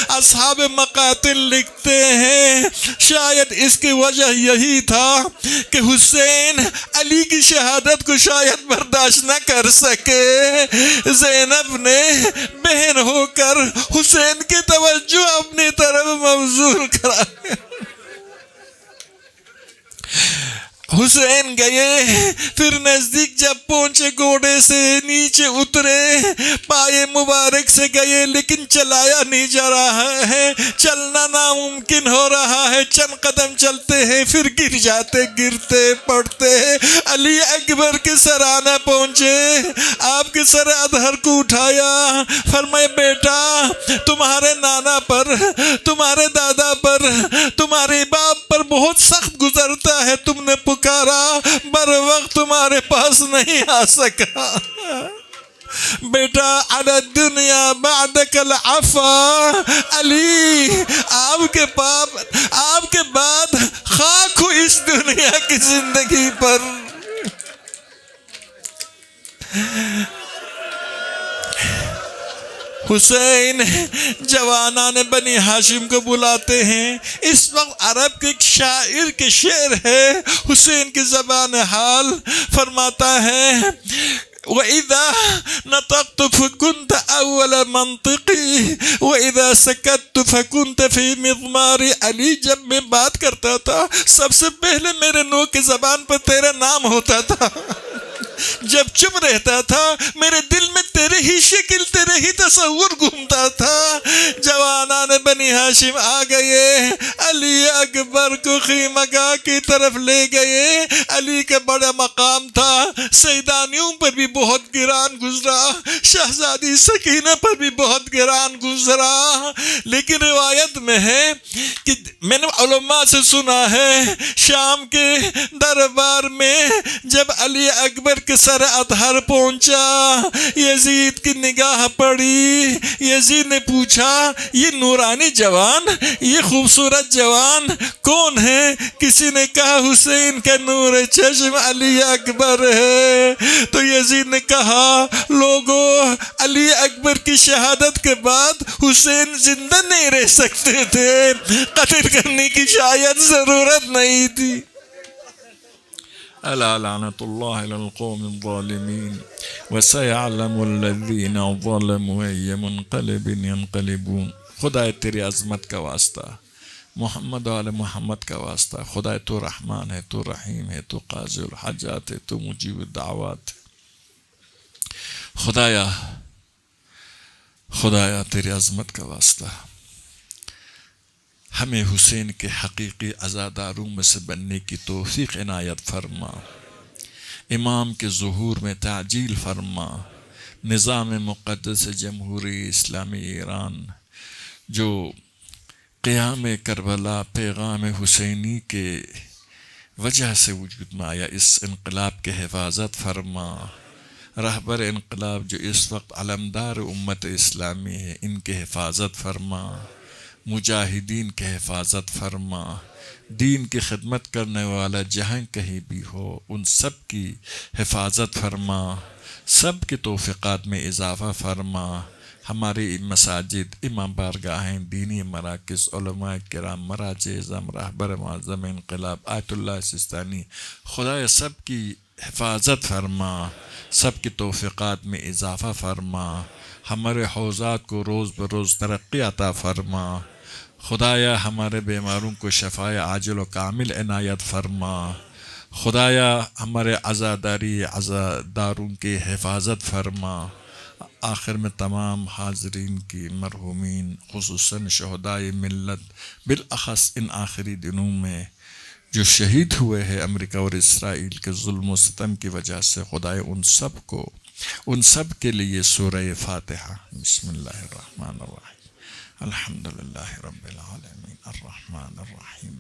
اصحاب مقاتل لکھتے ہیں شاید اس کی وجہ یہی تھا کہ حسین علی کی شہادت کو شاید برداشت نہ کر سکے۔ زینب نے بہن ہو کر حسین کی توجہ اپنی طرف مبذول کرا۔ حسین گئے، پھر نزدیک جب پہنچے گھوڑے سے نیچے اترے، پائے مبارک سے گئے لیکن چلایا نہیں جا رہا ہے، چلنا ناممکن ہو رہا ہے، چند قدم چلتے ہیں پھر گر جاتے، گرتے پڑتے ہیں۔ علی اکبر کے سرانہ پہنچے، آپ کے سر اطہر کو اٹھایا، فرمائے بیٹا تمہارے نانا پر، تمہارے دادا پر، تمہارے باپ پر بہت سخت گزرتا ہے، تم نے پکارا بر وقت تمہارے پاس نہیں آ سکا۔ بیٹا علی الدنیا بعدک العفا، علی آپ کے بعد خاک ہو اس دنیا کی زندگی پر۔ حسین جوانان بنی ہاشم کو بلاتے ہیں۔ اس وقت عرب کے ایک شاعر کے شعر ہے، حسین کی زبان حال فرماتا ہے وَإِذَا نَطَقْتُ فَكُنْتَ أَوَّلَ مَنطِقِي وَإِذَا سَكَتْتُ فَكُنْتَ فِي مِضْمَارِ علی، جب میں بات کرتا تھا سب سے پہلے میرے نو کی زبان پر تیرا نام ہوتا تھا، جب چپ رہتا تھا میرے دل میں تیرے ہی شکل، تیرے ہی تصور گھومتا تھا۔ جوانان بنی ہاشم آ گئے، علی اکبر کو خیمگاہ کی طرف لے گئے۔ علی کا بڑا مقام تھا، سیدانیوں پر بھی بہت گران گزرا، شہزادی سکینہ پر بھی بہت گران گزرا، لیکن روایت میں ہے کہ میں نے علماء سے سنا ہے شام کے دربار میں جب علی اکبر کے سر اطہر پہنچا، یزید کی نگاہ پڑی، یزید نے پوچھا یہ نورانی جوان، یہ خوبصورت جوان کون ہے؟ کسی نے کہا حسین کا نور چشم علی اکبر ہے۔ تو یزید نے کہا لوگوں، علی اکبر کی شہادت کے بعد حسین زندہ نہیں رہ سکتے تھے، قتل کرنے کی شاید ضرورت نہیں تھی۔ الا لعنت اللہ علی القوم الظالمین وسیعلم الذین ظلموا ای منقلب ینقلبون۔ خدا تیری عظمت کا واسطہ، محمد و آل محمد کا واسطہ، خدا تو رحمان ہے، تو رحیم ہے، تو قاضی الحاجات ہے، تو مجیب الدعوات ہے۔ خدایا تیری عظمت کا واسطہ ہمیں حسین کے حقیقی عزاداروں میں سے بننے کی توفیق عنایت فرما، امام کے ظہور میں تعجیل فرما۔ نظام مقدس جمہوری اسلامی ایران جو قیام کربلا پیغام حسینی کے وجہ سے وجود میں آیا، اس انقلاب کے حفاظت فرما۔ رہبر انقلاب جو اس وقت علمدار امت اسلامی ہے، ان کے حفاظت فرما، مجاہدین کے حفاظت فرما، دین کی خدمت کرنے والا جہاں کہیں بھی ہو ان سب کی حفاظت فرما، سب کی توفیقات میں اضافہ فرما۔ ہماری مساجد، امام بارگاہیں، دینی مراکز، علماء کرام، مراجع اعظم، رہبر معظم انقلاب آیت اللہ سستانی، خدا سب کی حفاظت فرما، سب کی توفیقات میں اضافہ فرما، ہمارے حوزات کو روز بروز ترقی عطا فرما۔ خدایا ہمارے بیماروں کو شفائے عاجل و کامل عنایت فرما۔ خدایا ہمارے عزاداروں کی حفاظت فرما۔ آخر میں تمام حاضرین کی مرحومین، خصوصاً شہدائے ملت، بالاخص ان آخری دنوں میں جو شہید ہوئے ہیں امریکہ اور اسرائیل کے ظلم و ستم کی وجہ سے، خدایا ان سب کے لیے سورہ فاتحہ۔ بسم اللہ الرحمن الرحیم، الحمدللہ رب العالمین، الرحمن الرحیم،